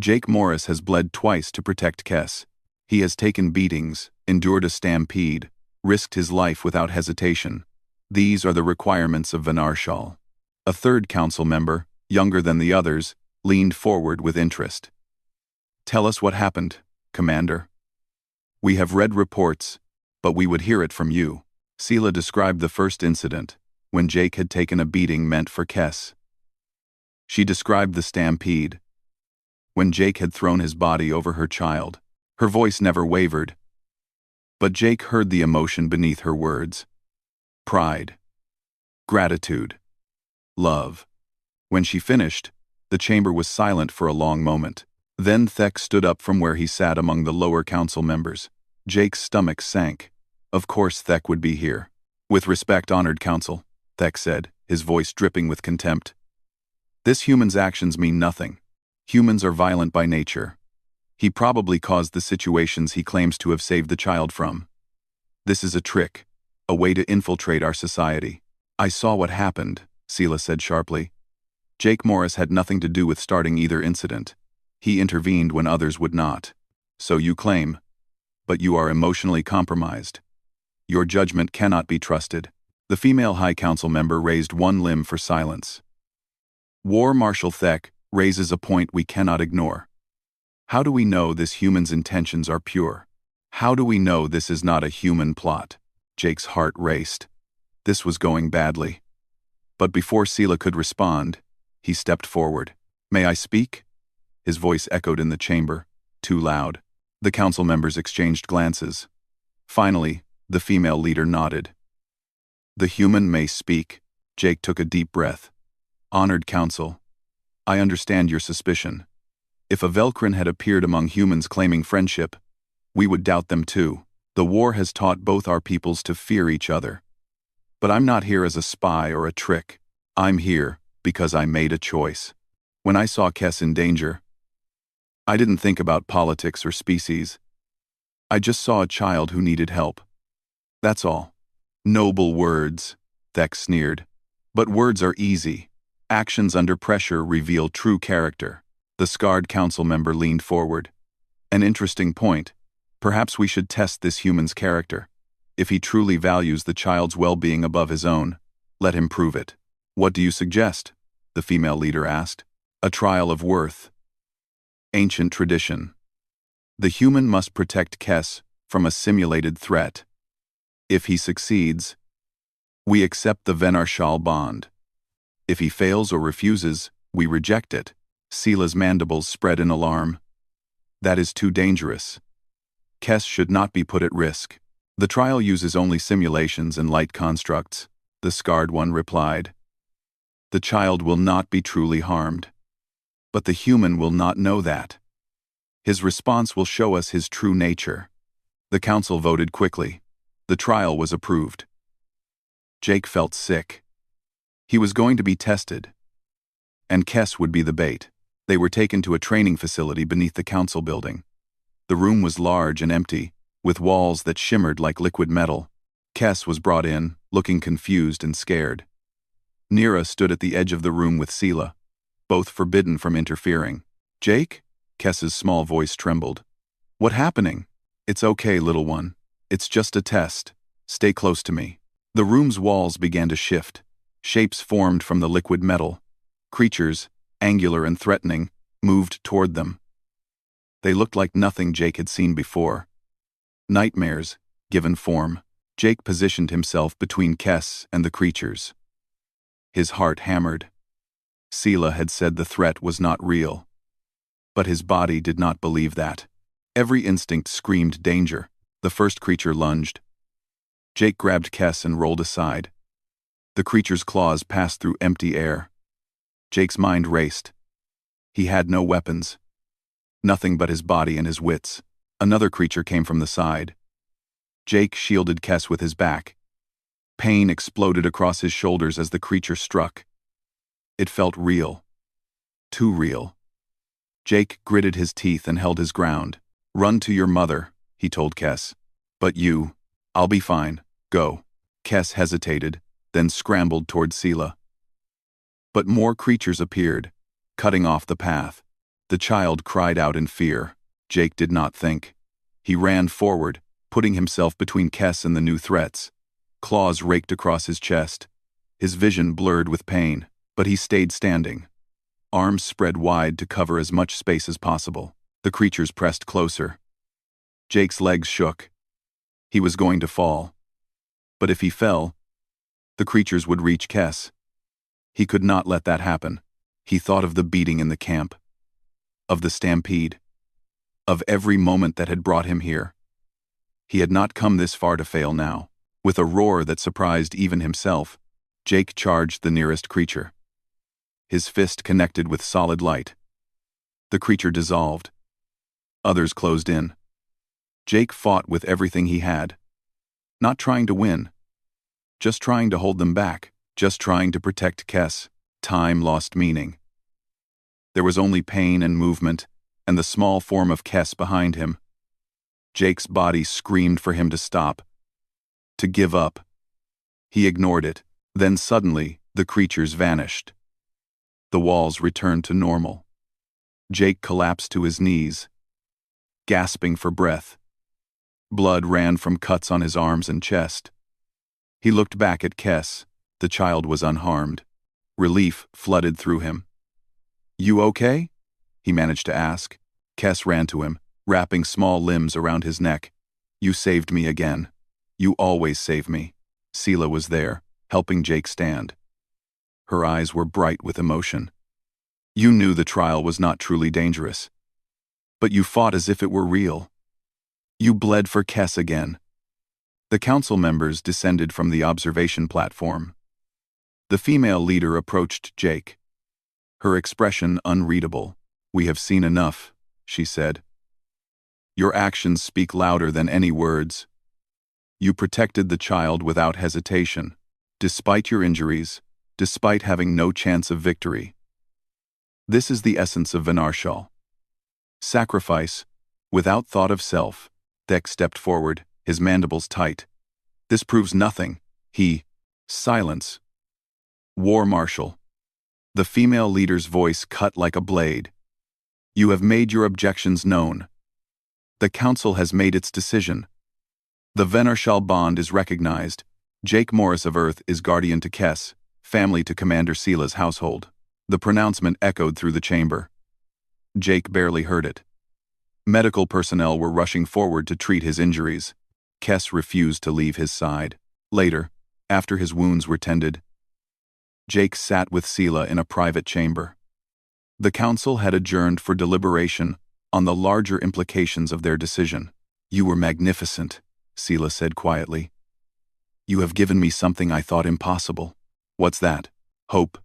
Jake Morris has bled twice to protect Kess. He has taken beatings, endured a stampede, risked his life without hesitation. These are the requirements of Venarshal." A third council member, younger than the others, leaned forward with interest. "Tell us what happened, Commander. We have read reports, but we would hear it from you." Sela described the first incident, when Jake had taken a beating meant for Kess. She described the stampede, when Jake had thrown his body over her child. Her voice never wavered, but Jake heard the emotion beneath her words. Pride, gratitude, love. When she finished, the chamber was silent for a long moment. Then Thek stood up from where he sat among the lower council members. Jake's stomach sank. Of course Thek would be here. "With respect, honored council," Thek said, his voice dripping with contempt. "This human's actions mean nothing. Humans are violent by nature. He probably caused the situations he claims to have saved the child from. This is a trick, a way to infiltrate our society." "I saw what happened," Sela said sharply. "Jake Morris had nothing to do with starting either incident. He intervened when others would not." "So you claim, but you are emotionally compromised. Your judgment cannot be trusted." The female High Council member raised one limb for silence. "War Marshal Thek raises a point we cannot ignore. How do we know this human's intentions are pure? How do we know this is not a human plot? Jake's heart raced. This was going badly. But before Sela could respond, he stepped forward. May I speak? His voice echoed in the chamber, too loud. The council members exchanged glances. Finally, the female leader nodded. The human may speak. Jake took a deep breath. Honored council, I understand your suspicion. If a Velcrin had appeared among humans claiming friendship, we would doubt them too. The war has taught both our peoples to fear each other. But I'm not here as a spy or a trick. I'm here because I made a choice. When I saw Kess in danger, I didn't think about politics or species. I just saw a child who needed help. That's all. Noble words, Thex sneered. But words are easy. Actions under pressure reveal true character. The scarred council member leaned forward. An interesting point. Perhaps we should test this human's character. If he truly values the child's well-being above his own, let him prove it. What do you suggest? The female leader asked. A trial of worth. Ancient tradition. The human must protect Kess from a simulated threat. If he succeeds, we accept the Venarshal bond. If he fails or refuses, we reject it. Sela's mandibles spread in alarm. That is too dangerous. Kess should not be put at risk. The trial uses only simulations and light constructs, the scarred one replied. The child will not be truly harmed. But the human will not know that. His response will show us his true nature. The council voted quickly. The trial was approved. Jake felt sick. He was going to be tested. And Kess would be the bait. They were taken to a training facility beneath the council building. The room was large and empty, with walls that shimmered like liquid metal. Kess was brought in, looking confused and scared. Nira stood at the edge of the room with Sela, both forbidden from interfering. Jake? Kess's small voice trembled. What happening? It's okay, little one. It's just a test. Stay close to me. The room's walls began to shift. Shapes formed from the liquid metal. Creatures, angular and threatening, moved toward them. They looked like nothing Jake had seen before. Nightmares, given form. Jake positioned himself between Kess and the creatures. His heart hammered. Sela had said the threat was not real. But his body did not believe that. Every instinct screamed danger. The first creature lunged. Jake grabbed Kess and rolled aside. The creature's claws passed through empty air. Jake's mind raced. He had no weapons. Nothing but his body and his wits. Another creature came from the side. Jake shielded Kess with his back. Pain exploded across his shoulders as the creature struck. It felt real. Too real. Jake gritted his teeth and held his ground. Run to your mother, he told Kess. But you, I'll be fine, go. Kess hesitated, then scrambled toward Sela. But more creatures appeared, cutting off the path. The child cried out in fear. Jake did not think. He ran forward, putting himself between Kess and the new threats. Claws raked across his chest. His vision blurred with pain, but he stayed standing. Arms spread wide to cover as much space as possible. The creatures pressed closer. Jake's legs shook. He was going to fall. But if he fell, the creatures would reach Kess. He could not let that happen. He thought of the beating in the camp, of the stampede, of every moment that had brought him here. He had not come this far to fail now. With a roar that surprised even himself, Jake charged the nearest creature. His fist connected with solid light. The creature dissolved. Others closed in. Jake fought with everything he had. Not trying to win. Just trying to hold them back. Just trying to protect Kess. Time lost meaning. There was only pain and movement, and the small form of Kess behind him. Jake's body screamed for him to stop. To give up. He ignored it. Then suddenly, the creatures vanished. The walls returned to normal. Jake collapsed to his knees, gasping for breath. Blood ran from cuts on his arms and chest. He looked back at Kess. The child was unharmed. Relief flooded through him. You okay? He managed to ask. Kess ran to him, wrapping small limbs around his neck. You saved me again. You always save me. Sela was there, helping Jake stand. Her eyes were bright with emotion. You knew the trial was not truly dangerous. But you fought as if it were real. You bled for Kess again. The council members descended from the observation platform. The female leader approached Jake. Her expression unreadable. We have seen enough, she said. Your actions speak louder than any words. You protected the child without hesitation, despite your injuries, despite having no chance of victory. This is the essence of Vinarshal. Sacrifice, without thought of self. Deck stepped forward, his mandibles tight. This proves nothing. Silence. War Marshal. The female leader's voice cut like a blade. You have made your objections known. The council has made its decision. The Vinarshal bond is recognized. Jake Morris of Earth is guardian to Kess, family to Commander Sela's household. The pronouncement echoed through the chamber. Jake barely heard it. Medical personnel were rushing forward to treat his injuries. Kess refused to leave his side. Later, after his wounds were tended, Jake sat with Sela in a private chamber. The council had adjourned for deliberation on the larger implications of their decision. You were magnificent, Sela said quietly. You have given me something I thought impossible. What's that? Hope.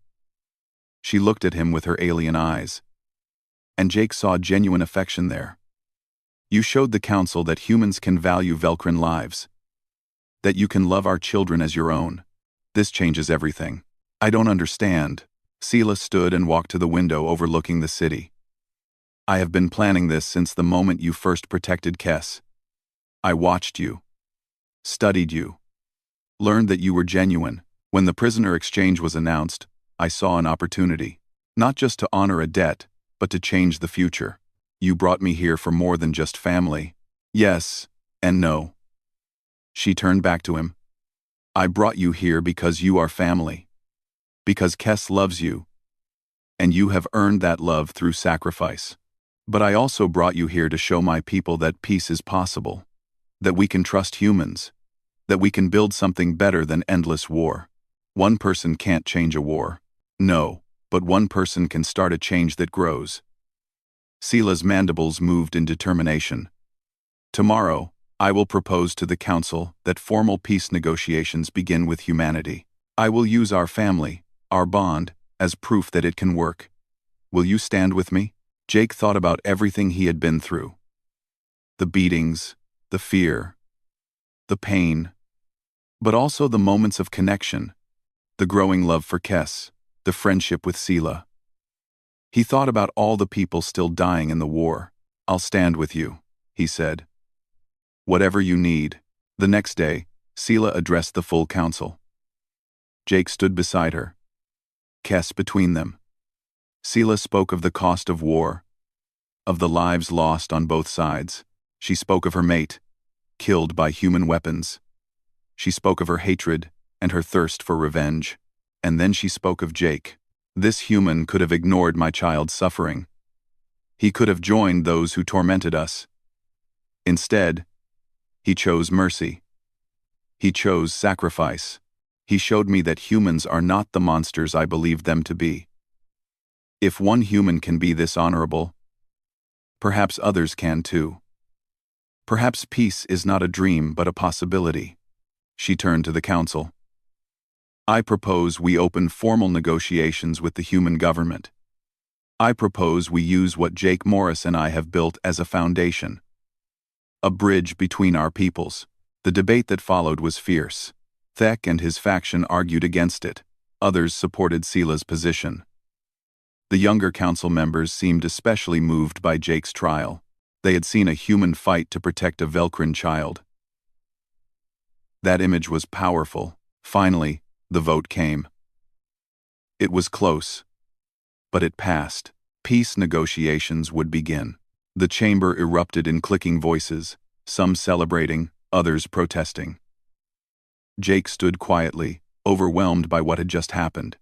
She looked at him with her alien eyes. And Jake saw genuine affection there. You showed the council that humans can value Velcrin lives. That you can love our children as your own. This changes everything. I don't understand. Sela stood and walked to the window overlooking the city. I have been planning this since the moment you first protected Kess. I watched you. Studied you. Learned that you were genuine. When the prisoner exchange was announced, I saw an opportunity. Not just to honor a debt, but to change the future. You brought me here for more than just family. Yes, and no. She turned back to him. I brought you here because you are family. Because Kess loves you. And you have earned that love through sacrifice. But I also brought you here to show my people that peace is possible. That we can trust humans. That we can build something better than endless war. One person can't change a war. No, but one person can start a change that grows. Sela's mandibles moved in determination. Tomorrow, I will propose to the council that formal peace negotiations begin with humanity. I will use our family, our bond, as proof that it can work. Will you stand with me? Jake thought about everything he had been through. The beatings, the fear, the pain, but also the moments of connection, the growing love for Kess, the friendship with Sela. He thought about all the people still dying in the war. I'll stand with you, he said. Whatever you need. The next day, Sela addressed the full council. Jake stood beside her. Kess between them. Sela spoke of the cost of war, of the lives lost on both sides. She spoke of her mate, killed by human weapons. She spoke of her hatred and her thirst for revenge. And then she spoke of Jake. This human could have ignored my child's suffering. He could have joined those who tormented us. Instead, he chose mercy. He chose sacrifice. He showed me that humans are not the monsters I believed them to be. If one human can be this honorable, perhaps others can too. Perhaps peace is not a dream but a possibility. She turned to the council. I propose we open formal negotiations with the human government. I propose we use what Jake Morris and I have built as a foundation. A bridge between our peoples. The debate that followed was fierce. Thek and his faction argued against it. Others supported Sela's position. The younger council members seemed especially moved by Jake's trial. They had seen a human fight to protect a Velcrin child. That image was powerful. Finally, the vote came. It was close, but it passed. Peace negotiations would begin. The chamber erupted in clicking voices, some celebrating, others protesting. Jake stood quietly, overwhelmed by what had just happened.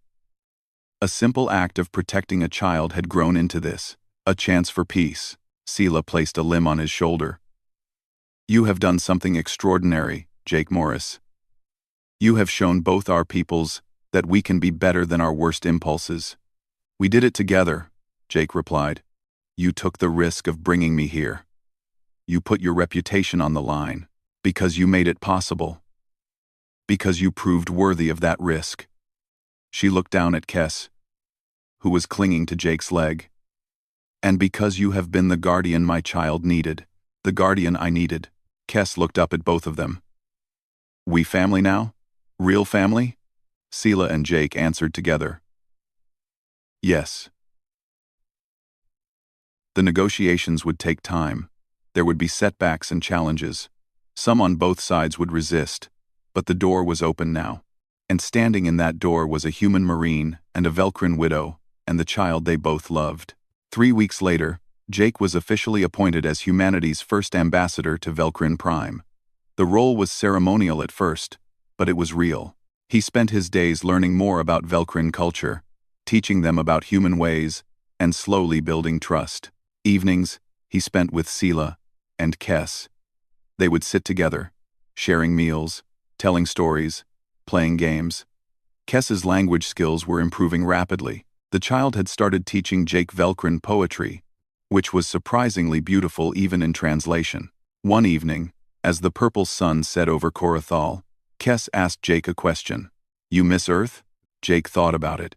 A simple act of protecting a child had grown into this, a chance for peace. Sela placed a limb on his shoulder. You have done something extraordinary, Jake Morris. You have shown both our peoples that we can be better than our worst impulses. We did it together, Jake replied. You took the risk of bringing me here. You put your reputation on the line, because you made it possible. Because you proved worthy of that risk. She looked down at Kes, who was clinging to Jake's leg. And because you have been the guardian my child needed, the guardian I needed. Kes looked up at both of them. We family now? Real family? Sela and Jake answered together. Yes. The negotiations would take time. There would be setbacks and challenges. Some on both sides would resist, but the door was open now. And standing in that door was a human marine and a Velcrin widow and the child they both loved. 3 weeks later, Jake was officially appointed as humanity's first ambassador to Velcrin Prime. The role was ceremonial at first, but it was real. He spent his days learning more about Velcrin culture, teaching them about human ways, and slowly building trust. Evenings, he spent with Sela and Kes. They would sit together, sharing meals, telling stories, playing games. Kes's language skills were improving rapidly. The child had started teaching Jake Velcrin poetry, which was surprisingly beautiful even in translation. One evening, as the purple sun set over Korathal, Kes asked Jake a question. You miss Earth? Jake thought about it.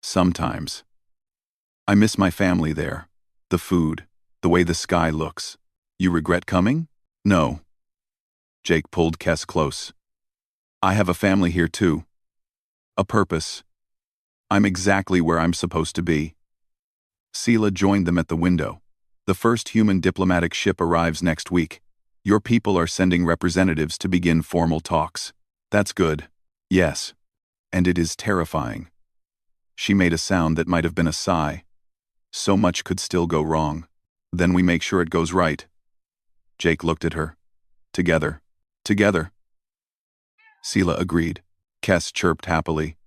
Sometimes. I miss my family there. The food, the way the sky looks. You regret coming? No. Jake pulled Kes close. I have a family here too. A purpose. I'm exactly where I'm supposed to be. Sela joined them at the window. The first human diplomatic ship arrives next week. Your people are sending representatives to begin formal talks. That's good. Yes. And it is terrifying. She made a sound that might have been a sigh. So much could still go wrong. Then we make sure it goes right. Jake looked at her. Together. Together. Sela agreed. Kes chirped happily.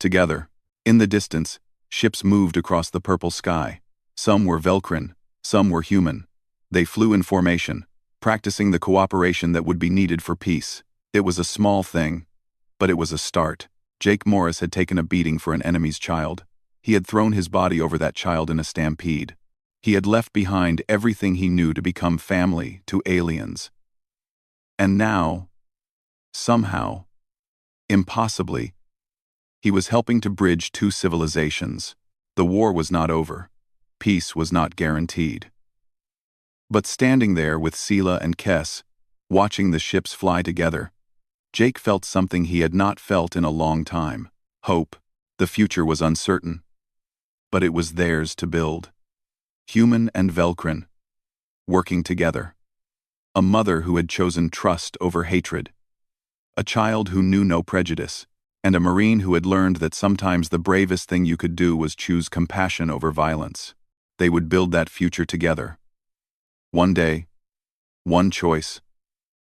Together. In the distance, ships moved across the purple sky. Some were Velcrin, some were human. They flew in formation, practicing the cooperation that would be needed for peace. It was a small thing, but it was a start. Jake Morris had taken a beating for an enemy's child. He had thrown his body over that child in a stampede. He had left behind everything he knew to become family to aliens. And now, somehow, impossibly, he was helping to bridge two civilizations. The war was not over. Peace was not guaranteed. But standing there with Sela and Kes, watching the ships fly together, Jake felt something he had not felt in a long time. Hope. The future was uncertain. But it was theirs to build. Human and Velcrin, working together. A mother who had chosen trust over hatred. A child who knew no prejudice. And a Marine who had learned that sometimes the bravest thing you could do was choose compassion over violence. They would build that future together. One day, one choice,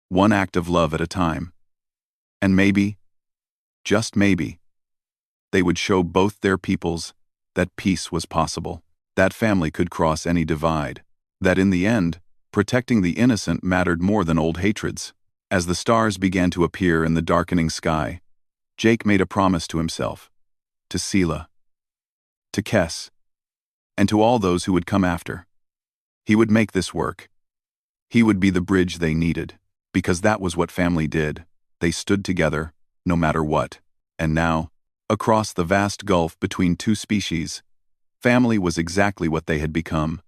one act of love at a time. And maybe, just maybe, they would show both their peoples that peace was possible, that family could cross any divide, that in the end, protecting the innocent mattered more than old hatreds. As the stars began to appear in the darkening sky, Jake made a promise to himself, to Sela, to Kes, and to all those who would come after. He would make this work. He would be the bridge they needed, because that was what family did. They stood together, no matter what. And now, across the vast gulf between two species, family was exactly what they had become.